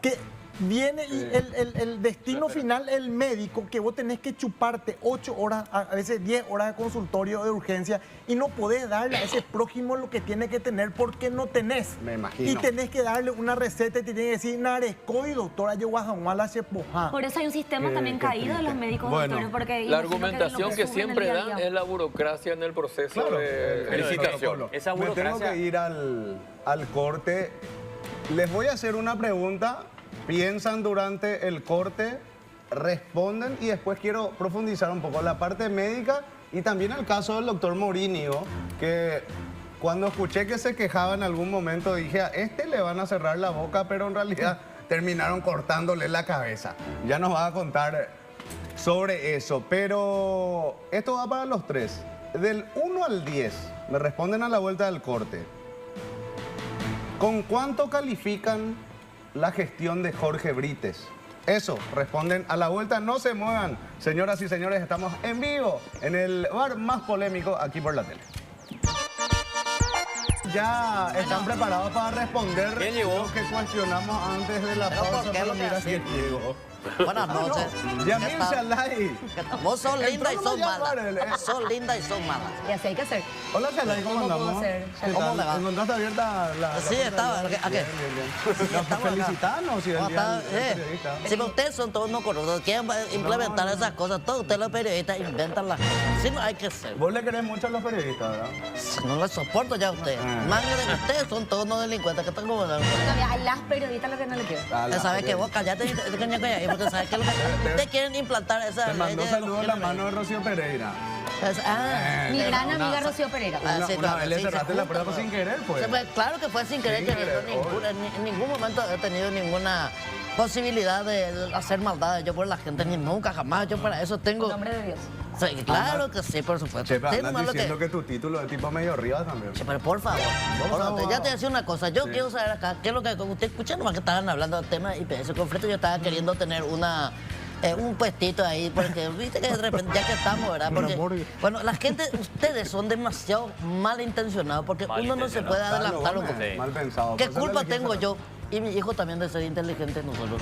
viene el destino final, el médico, que vos tenés que chuparte 8 horas, a veces 10 horas de consultorio de urgencia y no podés darle a ese prójimo lo que tiene que tener porque no tenés. Me imagino. Y tenés que darle una receta y te tiene que decir, Naresco y doctora, yo guajamala se poja. Por eso hay un sistema también caído de los médicos, Bueno, doctores, porque La imagino argumentación lo que sufren siempre el día a dan día. es la burocracia en el proceso de el licitación. protocolo. Esa Me tengo burocracia- que ir al corte. Les voy a hacer una pregunta. Piensan durante el corte, responden y después quiero profundizar un poco la parte médica y también el caso del doctor Morinio, que cuando escuché que se quejaba en algún momento dije, a este le van a cerrar la boca, pero en realidad terminaron cortándole la cabeza. Ya nos va a contar sobre eso, pero esto va para los tres. Del 1 al 10, me responden a la vuelta del corte. ¿Con cuánto califican la gestión de Jorge Brites? Eso, responden a la vuelta. No se muevan, señoras y señores, estamos en vivo en el bar más polémico aquí por la tele. Ya están preparados para responder ¿Quién llegó? lo que cuestionamos antes de la ¿Pero pausa. por qué Pero lo que mira así? quién llegó. Buenas noches. Yamil ¿Qué tal? Shalai. Vos sos linda y Entró sos nomás mala. llamar, Sos linda y sos mala. Y así hay que hacer. Hola Shalai, ¿cómo ¿Cómo puedo andamos? hacer? ¿Qué ¿Cómo tal? le va? ¿Encontraste abierta la Sí, estaba. ¿A qué? Bien, bien, bien. Sí, No, estamos acá. felicitanos si el ¿Cómo día está? del periodista. Sí, pero ustedes son todos unos corruptos. Quieren implementar esas cosas. Todos ustedes los periodistas inventan las cosas. Sí, no hay que ser. Vos le querés mucho a los periodistas, ¿verdad? No les soporto ya a ustedes. Más de ustedes son todos unos delincuentes que están como... Todavía hay las periodistas lo que no le quiero. Sabes que vos callate y te cañas porque sabes que ustedes quieren implantar esa Te ley mandó de- saludos la mano de Rocío Pereira. Mi gran amiga Rocío Pereira. Ah, sí, Una claro, vez le sí, se cerraste la juntan, prueba sin querer, Sí, pues. pues, claro que fue sin querer, Sin que querer, en ningún momento he tenido ninguna posibilidad de hacer maldades yo por la gente, ni nunca, jamás. Yo para eso tengo... En nombre de Dios. Sí, claro que sí, por supuesto. Che, pero Sí, andas nomás lo diciendo que tu título es tipo medio arriba también. Sí, pero por favor, ya te voy a decir una cosa. Yo Sí. quiero saber acá, ¿qué es lo que usted escucha nomás que estaban hablando del tema de IPS conflicto? Yo estaba queriendo tener un puestito ahí, porque viste que de repente, ya que estamos, ¿verdad? Porque, bueno, la gente, ustedes son demasiado malintencionados, porque uno no se puede adelantar un poco. Sí. Mal pensado. ¿Qué Por eso culpa le elegí tengo esa- yo y mi hijo también de ser inteligentes nosotros?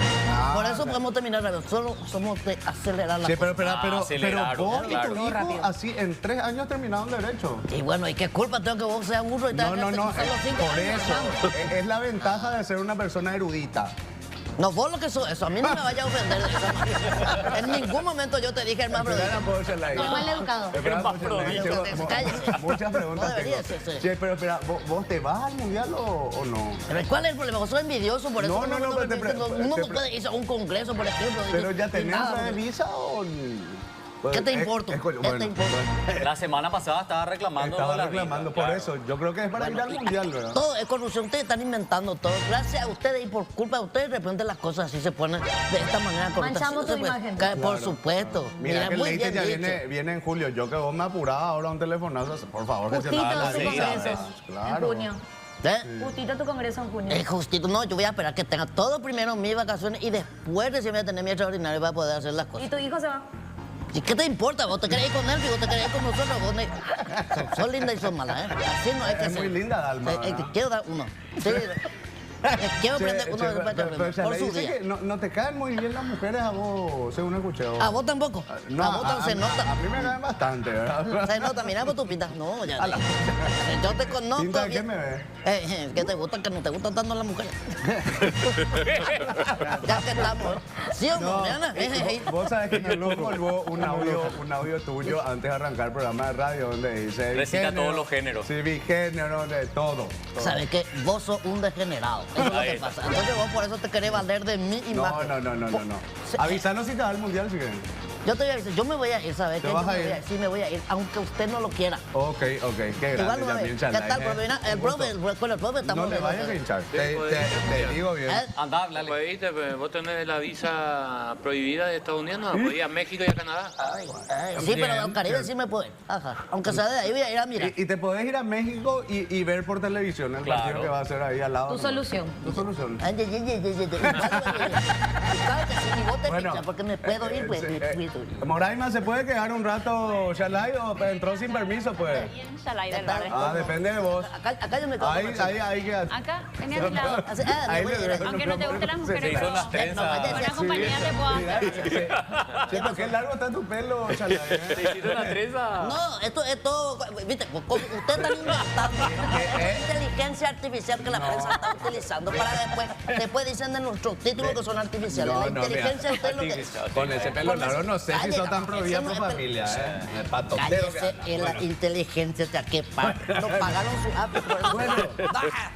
Por eso podemos terminar rápido. Solo somos de acelerar la Sí, cosa. pero aceleraron, vos y claro. tu hijo Rápido. así en 3 años terminaron derecho. Y bueno, ¿y qué culpa tengo que vos seas burro y No, tengas no, que hacer los 5 por años, eso. hermano? Es la ventaja de ser una persona erudita. No, vos lo que sos eso, a mí no me vaya a ofender de esa manera. En ningún momento yo te dije, hermano, Espera, puedo ser la Qué mal educado. Espera, más puedo ser la- pro. Che, Cállese. Muchas preguntas No debería tengo. ser, sí. Che, pero espera, ¿vos te vas al mundial o no? pero ¿cuál es el problema? Vos sos envidioso, por eso No, uno pero te pre- no te puede ir a un congreso, por ejemplo. Pero ya y tenés nada, la de visa o... ¿Qué te importa? ¿Qué te importa? La semana pasada estaba reclamando. Estaba la reclamando vida, por claro. eso. Yo creo que es para ir al mundial, ¿verdad? Todo es corrupción, ustedes están inventando todo. Gracias a ustedes y por culpa de ustedes, de repente las cosas así se ponen de esta manera correcta. Manchamos Sí, tu se puede. imagen. Por Claro. supuesto. Mira que el muy Leite bien ya dicho. viene en julio. Yo que vos me apuraba ahora un telefonazo. Por favor, que se Justito la tu seguida, congreso. Claro. En junio. Justito tu congreso en junio. Es justito, no, yo voy a esperar que tenga todo primero mis vacaciones y después recién voy a tener mi extraordinario para poder hacer las ¿Y cosas. tu hijo se va? ¿Y qué te importa? ¿Vos te querés ir con él y vos te querés ir con nosotros? Sos linda y sos mala, ¿eh? Así no hay que Es ser. muy linda, Dalma, ¿verdad? Quiero dar uno. Sí. Quiero prender uno Che, después que pero aprenda, por le su dice día. que no te caen muy bien las mujeres a vos, según escuché. ¿A vos tampoco? No, a vos se nota. A mí me caen bastante, ¿verdad? Se nota, mira por tu pinta. No, ya. Yo te conozco. ¿Pinta de qué bien. me ves? ¿Qué te gusta? Que no te gustan tanto las mujeres. Ya que estamos. ¿Sí o no, Mariana? Vos sabés que yo no colgó un audio tuyo antes de arrancar el programa de radio donde dice... Recita bigénero, todos los géneros. Sí, bigénero, de todo. ¿Sabes qué? Vos sos un degenerado. Eso es lo Ahí que está. pasa. Entonces vos por eso te querés valer de mi imagen. No. Avisanos si te va al mundial, si quieren. Yo te voy a decir, yo me voy a ir, ¿sabes? ¿Te qué? vas Yo a me ir? voy Sí, me voy a ir, aunque usted no lo quiera. Ok, qué Igual grande, no me Yamil ¿Qué Shalai, tal, ¿eh? profe? Mira, el Un gusto. profe, con el profe estamos No le vayas a hinchar, te digo bien. ¿Eh? Andá, dale. Pues, vos tenés la visa prohibida de Estados Unidos, no podés ir a México y a Canadá. Sí, pero al Caribe sí me puede. Ajá. Aunque sea de ahí, voy a ir a mirar. Y te podés ir a México y ver por televisión el partido Claro. que va a ser ahí al lado. Tu solución. Tu solución. Ay, Claro que sí, y vos te Bueno, pinchas porque me puedo ir, pues. sí, Moraima, ¿se puede quedar un rato, Shalai, o entró sin permiso, pues? Bien, Shalai del barrio. Ah, depende de vos. Acá yo me quedo. Ahí queda. Acá, vení a mi lado. Ahí Aunque no te gusten las mujeres, Sí, son las pero trenzas. buena compañía te puedo hacer. Chico, qué largo está tu pelo, Shalai. ¿Te hiciste una trenza? No, esto es todo. Viste, usted está inventando una inteligencia artificial que la prensa está utilizando para después dicen de nuestros títulos que son artificiales. La inteligencia de usted lo que. Con ese pelo largo no sé si sos tan provida por familia, ¿eh? Patotero. Cállese, es la inteligencia de aquí. No pagaron su app por eso. Bueno,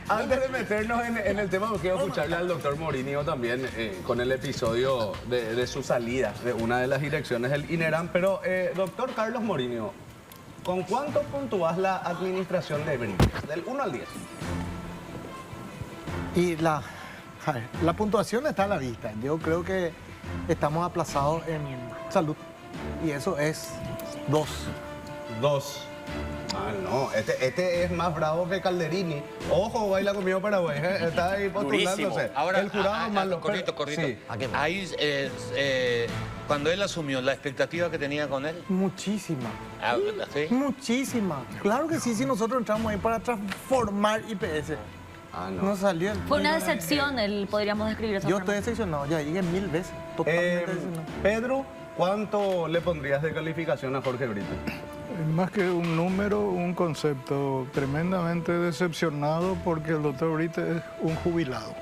antes de meternos en el tema, quiero escucharle al doctor Morinio también con el episodio de su salida de una de las direcciones del INERAM. Pero, doctor Carlos Morinio, ¿con cuánto puntúas la administración de Brites? Del 1 al 10. Y la puntuación está a la vista. Yo creo que estamos aplazados en salud. Y eso es 2. 2. Ah, no, este es más bravo que Calderini. Ojo, baila conmigo Paraguay, ¿eh? Está ahí postulándose. Durísimo. Ahora, el jurado más lo cortito. Sí. Ahí, cuando él asumió, ¿la expectativa que tenía con él? Muchísima. ¿Sí? Muchísima. Claro que sí, si nosotros entramos ahí para transformar IPS. Ah, no. No salió. Fue una decepción, podríamos describir esa Yo forma. estoy decepcionado, ya dije 1000 veces. Totalmente decepcionado. Pedro, ¿cuánto le pondrías de calificación a Jorge Brito? Más que un número, un concepto tremendamente decepcionado porque el doctor Brito es un jubilado.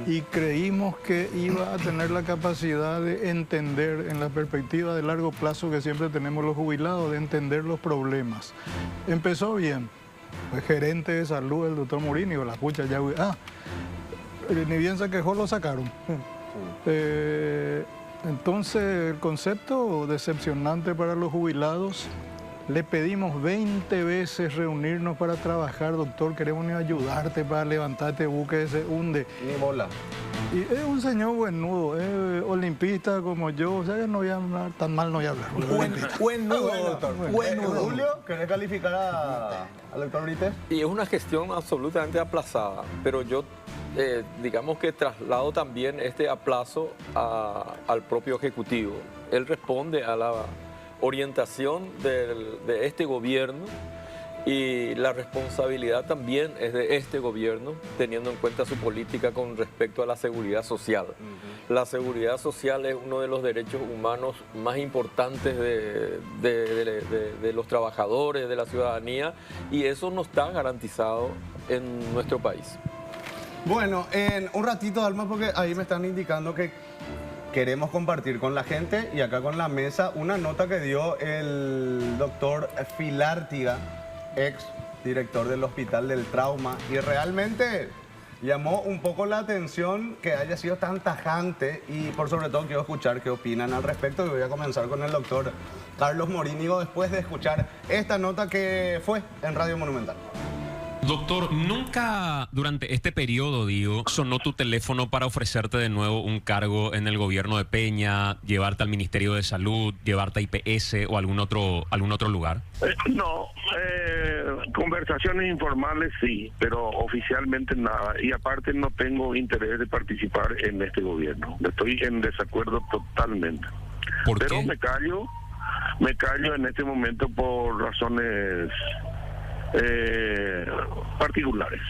Y creímos que iba a tener la capacidad de entender en la perspectiva de largo plazo que siempre tenemos los jubilados, de entender los problemas. Empezó bien. Fue gerente de salud el doctor Morinio, la pucha ya... ni bien se quejó, lo sacaron. Entonces, el concepto decepcionante para los jubilados. Le pedimos 20 veces reunirnos para trabajar, doctor, queremos ayudarte para levantar este buque que se hunde. Ni bola. Y es un señor buenudo, es olimpista como yo, o sea que no voy a hablar, tan mal no voy a hablar. Buenudo, doctor. Buenudo. Julio, ¿querés calificar al doctor Brito? Y es una gestión absolutamente aplazada, pero yo digamos que traslado también este aplazo al propio Ejecutivo. Él responde a la orientación de este gobierno y la responsabilidad también es de este gobierno, teniendo en cuenta su política con respecto a la seguridad social. La seguridad social es uno de los derechos humanos más importantes de los trabajadores, de la ciudadanía, y eso no está garantizado en nuestro país. Bueno, en un ratito, Alma, porque ahí me están indicando que queremos compartir con la gente y acá con la mesa una nota que dio el doctor Filártiga, ex director del Hospital del Trauma, y realmente llamó un poco la atención que haya sido tan tajante y por sobre todo quiero escuchar qué opinan al respecto y voy a comenzar con el doctor Carlos Morinio después de escuchar esta nota que fue en Radio Monumental. Doctor, nunca durante este periodo, sonó tu teléfono para ofrecerte de nuevo un cargo en el gobierno de Peña, llevarte al Ministerio de Salud, llevarte a IPS o algún otro lugar. No, conversaciones informales sí, pero oficialmente nada. Y aparte no tengo interés de participar en este gobierno. Estoy en desacuerdo totalmente. ¿Por qué? Pero me callo en este momento por razones particulares.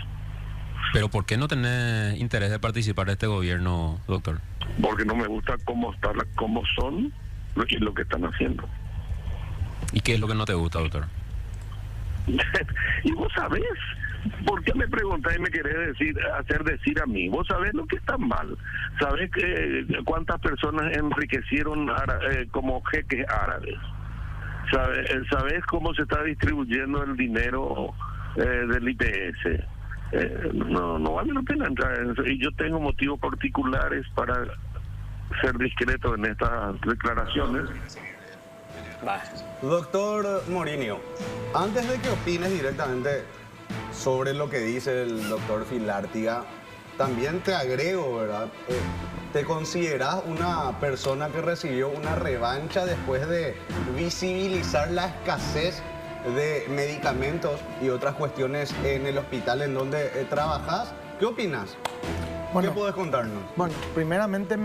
¿Pero por qué no tenés interés de participar de este gobierno, doctor? Porque no me gusta cómo son y lo que están haciendo. ¿Y qué es lo que no te gusta, doctor? Y vos sabés, ¿por qué me preguntás y me querés hacer decir a mí? Vos sabés lo que está mal. ¿Sabés cuántas personas enriquecieron como jeques árabes? ¿Sabés cómo se está distribuyendo el dinero del IPS? No vale la pena entrar en eso. Y yo tengo motivos particulares para ser discreto en estas declaraciones. Doctor Morinio, antes de que opines directamente sobre lo que dice el doctor Filártiga, también te agrego, ¿verdad? ¿Te consideras una persona que recibió una revancha después de visibilizar la escasez de medicamentos y otras cuestiones en el hospital en donde trabajas? ¿Qué opinas? Bueno, ¿Qué puedes contarnos? Bueno, primeramente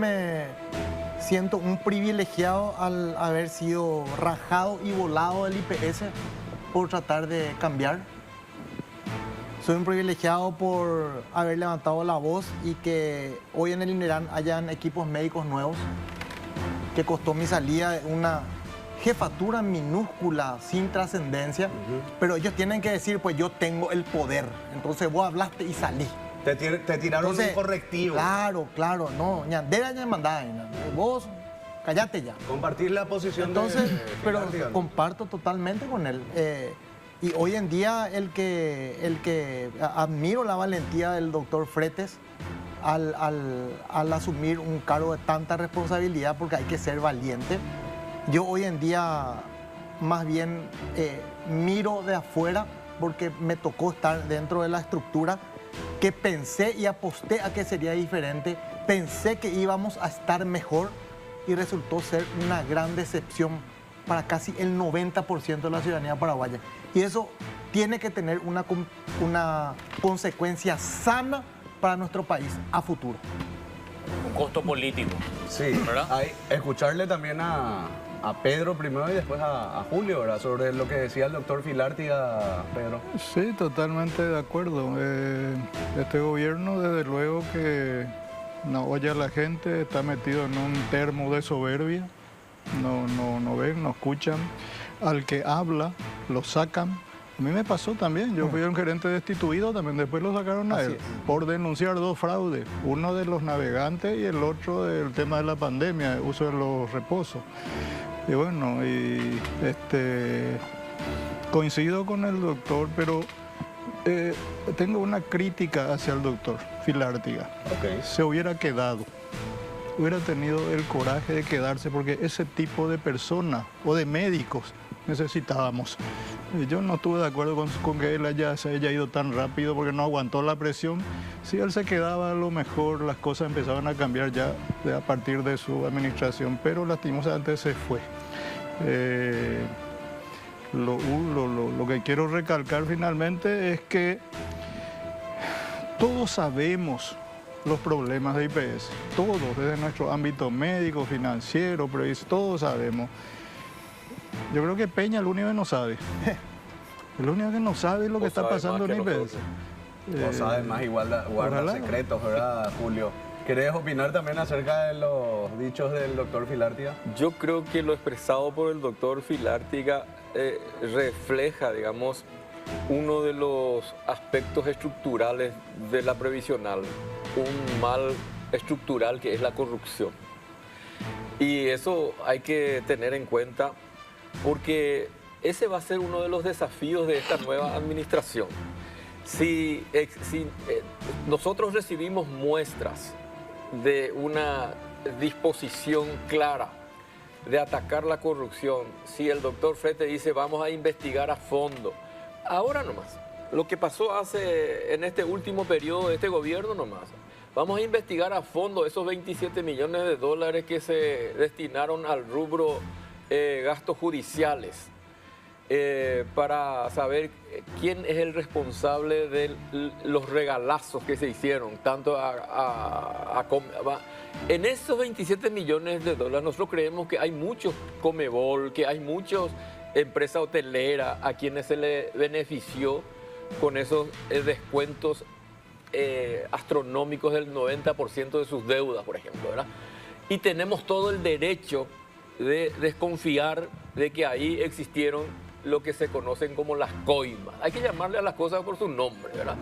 siento un privilegiado al haber sido rajado y volado del IPS por tratar de cambiar. Soy un privilegiado por haber levantado la voz y que hoy en el INERAN hayan equipos médicos nuevos, que costó mi salida de una jefatura minúscula, sin trascendencia, pero ellos tienen que decir, pues yo tengo el poder, entonces vos hablaste y salí. Te tiraron un correctivo. Claro, no, debe ya mandar, vos callate ya. Compartir la posición. Entonces, pero comparto totalmente con él. Y hoy en día el que admiro la valentía del doctor Fretes al asumir un cargo de tanta responsabilidad, porque hay que ser valiente. Yo hoy en día más bien miro de afuera porque me tocó estar dentro de la estructura que pensé y aposté a que sería diferente, pensé que íbamos a estar mejor y resultó ser una gran decepción para casi el 90% de la ciudadanía paraguaya. Y eso tiene que tener una consecuencia sana para nuestro país a futuro. Un costo político. Sí, ¿verdad? Escucharle también a Pedro primero y después a Julio, ¿verdad? Sobre lo que decía el doctor Filártiga, Pedro. Sí, totalmente de acuerdo. Este gobierno, desde luego que no oye a la gente, está metido en un termo de soberbia. No ven, no escuchan. Al que habla, lo sacan. A mí me pasó también, yo fui un gerente destituido, también después lo sacaron a él por denunciar 2 fraudes, uno de los navegantes y el otro del tema de la pandemia, el uso de los reposos. Y bueno, coincido con el doctor, pero tengo una crítica hacia el doctor Filártiga. Se hubiera quedado, hubiera tenido el coraje de quedarse, porque ese tipo de personas o de médicos necesitábamos. Yo no estuve de acuerdo con que él se haya ido tan rápido porque no aguantó la presión. Si él se quedaba, a lo mejor las cosas empezaban a cambiar ya a partir de su administración, pero lastimosamente se fue. Lo que quiero recalcar finalmente es que todos sabemos los problemas de IPS, todos, desde nuestro ámbito médico, financiero, todos sabemos. Yo creo que Peña es lo único que no sabe. El único que no sabe es lo que está pasando en IPS. Vos sabes más, igual guarda secretos, ¿verdad, Julio? ¿Querés opinar también acerca de los dichos del doctor Filártiga? Yo creo que lo expresado por el doctor Filártiga refleja, digamos, uno de los aspectos estructurales de la previsional, un mal estructural que es la corrupción. Y eso hay que tener en cuenta, porque ese va a ser uno de los desafíos de esta nueva administración. Si nosotros recibimos muestras de una disposición clara de atacar la corrupción, si el doctor Fretes dice vamos a investigar a fondo, ahora nomás, lo que pasó en este último periodo de este gobierno nomás, vamos a investigar a fondo esos 27 millones de dólares que se destinaron al rubro gastos judiciales, para saber quién es el responsable de los regalazos que se hicieron, tanto en esos 27 millones de dólares nosotros creemos que hay muchos Comebol, que hay muchas empresas hoteleras a quienes se le benefició con esos descuentos astronómicos del 90% de sus deudas, por ejemplo, ¿verdad? Y tenemos todo el derecho de desconfiar de que ahí existieron lo que se conocen como las coimas. Hay que llamarle a las cosas por su nombre, ¿verdad?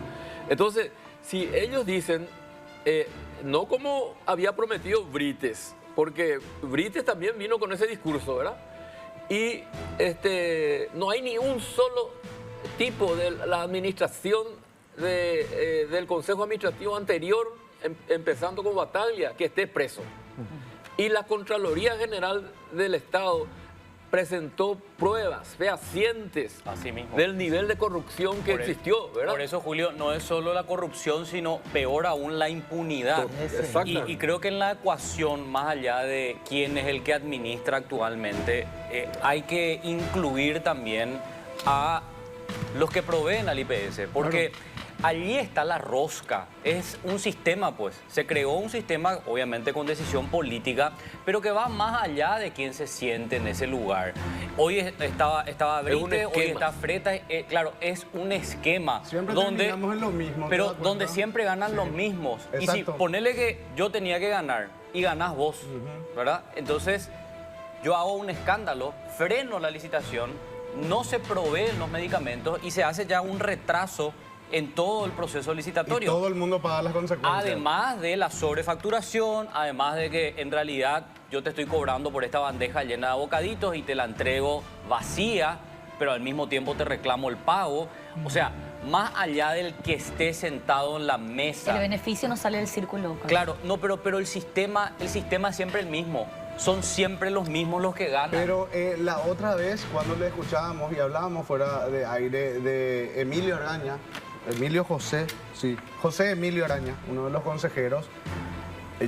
Entonces, si ellos dicen, no como había prometido Brites, porque Brites también vino con ese discurso, ¿verdad? Y no hay ni un solo tipo de la administración del Consejo Administrativo anterior, empezando con Bataglia, que esté preso. Y la Contraloría General del Estado presentó pruebas fehacientes del nivel de corrupción que existió, ¿verdad? Por eso, Julio, no es solo la corrupción, sino peor aún la impunidad. Y creo que en la ecuación, más allá de quién es el que administra actualmente, hay que incluir también a los que proveen al IPS, porque allí está la rosca. Es un sistema, pues. Se creó un sistema, obviamente con decisión política, pero que va más allá de quién se siente en ese lugar. Hoy estaba Brite, hoy está Freta. Claro, es un esquema. Siempre donde terminamos en lo mismo. pero donde siempre ganan los mismos. Exacto. Y si ponele que yo tenía que ganar y ganás vos, ¿verdad? Entonces, yo hago un escándalo, freno la licitación, no se proveen los medicamentos y se hace ya un retraso en todo el proceso licitatorio. Y todo el mundo paga las consecuencias. Además de la sobrefacturación, además de que en realidad yo te estoy cobrando por esta bandeja llena de bocaditos y te la entrego vacía, pero al mismo tiempo te reclamo el pago. O sea, más allá del que esté sentado en la mesa. El beneficio no sale del círculo. Claro, no, pero el sistema es siempre el mismo. Son siempre los mismos los que ganan. Pero la otra vez, cuando le escuchábamos y hablábamos fuera de aire de Emilio Araña, José Emilio Araña, uno de los consejeros,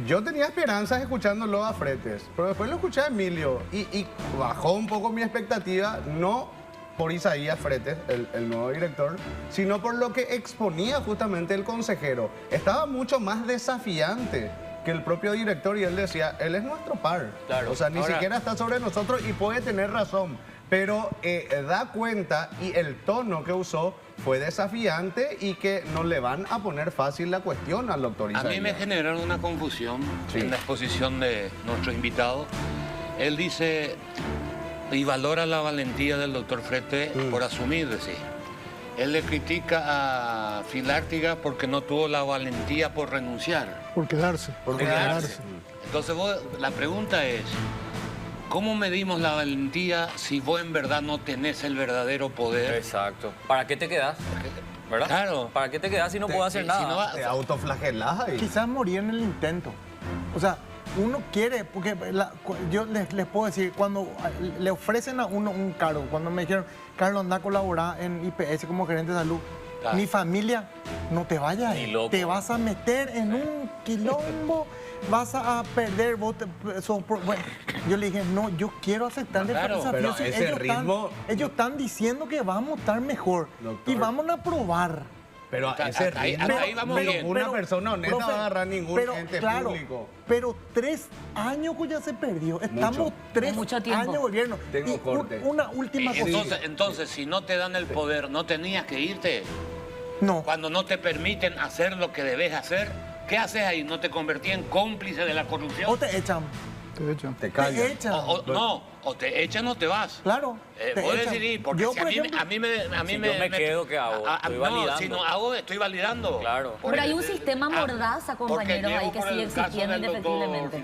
yo tenía esperanzas escuchándolo a Fretes, pero después lo escuché a Emilio y bajó un poco mi expectativa, no por Isaías Fretes, el nuevo director, sino por lo que exponía justamente el consejero. Estaba mucho más desafiante que el propio director y él decía, él es nuestro par. Claro. O sea, ni siquiera está sobre nosotros y puede tener razón. Pero da cuenta y el tono que usó fue desafiante y que no le van a poner fácil la cuestión al doctor Isaías. A mí me generaron una confusión en la exposición de nuestro invitado. Él dice y valora la valentía del doctor Frete por asumir, decía. Él le critica a Filártiga porque no tuvo la valentía por renunciar. Por quedarse. Por quedarse. Entonces la pregunta es, ¿cómo medimos la valentía si vos en verdad no tenés el verdadero poder? Exacto. ¿Para qué te quedás? ¿Verdad? Claro. ¿Para qué te quedás si no puedo hacer nada? Si no, te autoflagelás ahí. Quizás morir en el intento. O sea, uno quiere, porque yo les puedo decir, cuando le ofrecen a uno un cargo, cuando me dijeron, Carlos, anda a colaborar en IPS como gerente de salud, mi familia, no te vayas, te vas a meter en un quilombo, vas a perder, bueno, yo le dije, no, yo quiero aceptar el desafío. Pero ese ritmo... ellos están diciendo que vamos a estar mejor, doctor, y vamos a probar. Pero a ese ritmo, ahí vamos bien. Una persona honesta no va a agarrar ningún ente público. Pero 3 años que ya se perdió. Estamos 3 años gobierno. Tengo corte. Una última cosa. Entonces, si no te dan el poder, ¿no tenías que irte? No. Cuando no te permiten hacer lo que debes hacer, ¿qué haces ahí? ¿No te convertí en cómplice de la corrupción? O te echan. Te callan. Te echan. O te echan o te vas. Claro. Vos decidís, porque yo, si por a mí me quedo, ¿qué hago? Estoy validando. Si no hago, estoy validando. Claro. Pero hay un sistema mordaza, compañeros, ahí que sigue existiendo indefectiblemente.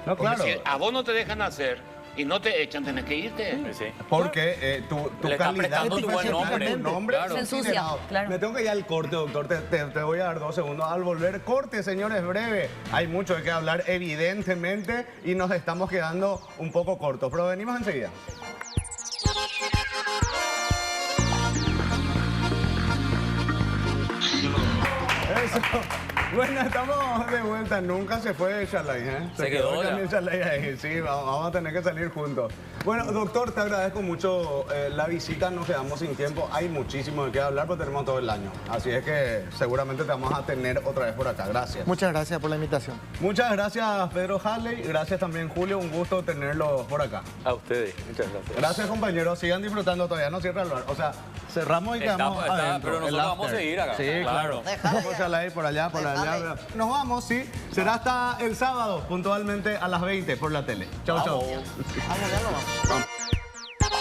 No, claro. Si a vos no te dejan hacer y no te echan, tenés que irte. Sí. Porque tu Le estás calidad, prestando tu buen nombre. Se ensucia, claro. Me tengo que ir al corte, doctor. Te voy a dar 2 segundos. Al volver, corte, señores, breve. Hay mucho de qué hablar, evidentemente, y nos estamos quedando un poco cortos. Pero venimos enseguida. Eso. Bueno, estamos de vuelta. Nunca se fue Shalay, ¿eh? Se quedó también Shalay ahí. Sí, vamos a tener que salir juntos. Bueno, doctor, te agradezco mucho la visita. Nos quedamos sin tiempo. Hay muchísimo de qué hablar, pero tenemos todo el año. Así es que seguramente te vamos a tener otra vez por acá. Gracias. Muchas gracias por la invitación. Muchas gracias, Pedro Halley. Gracias también, Julio. Un gusto tenerlos por acá. A ustedes, muchas gracias. Gracias, compañeros. Sigan disfrutando todavía. No cierra el bar. O sea, cerramos y quedamos adentro. Pero nosotros vamos a seguir acá. Sí, claro. Vamos a la por allá, por allá. Nos vamos, sí. Será hasta el sábado, puntualmente a las 20 por la tele. Chau, chau. Vamos, ya lo vamos.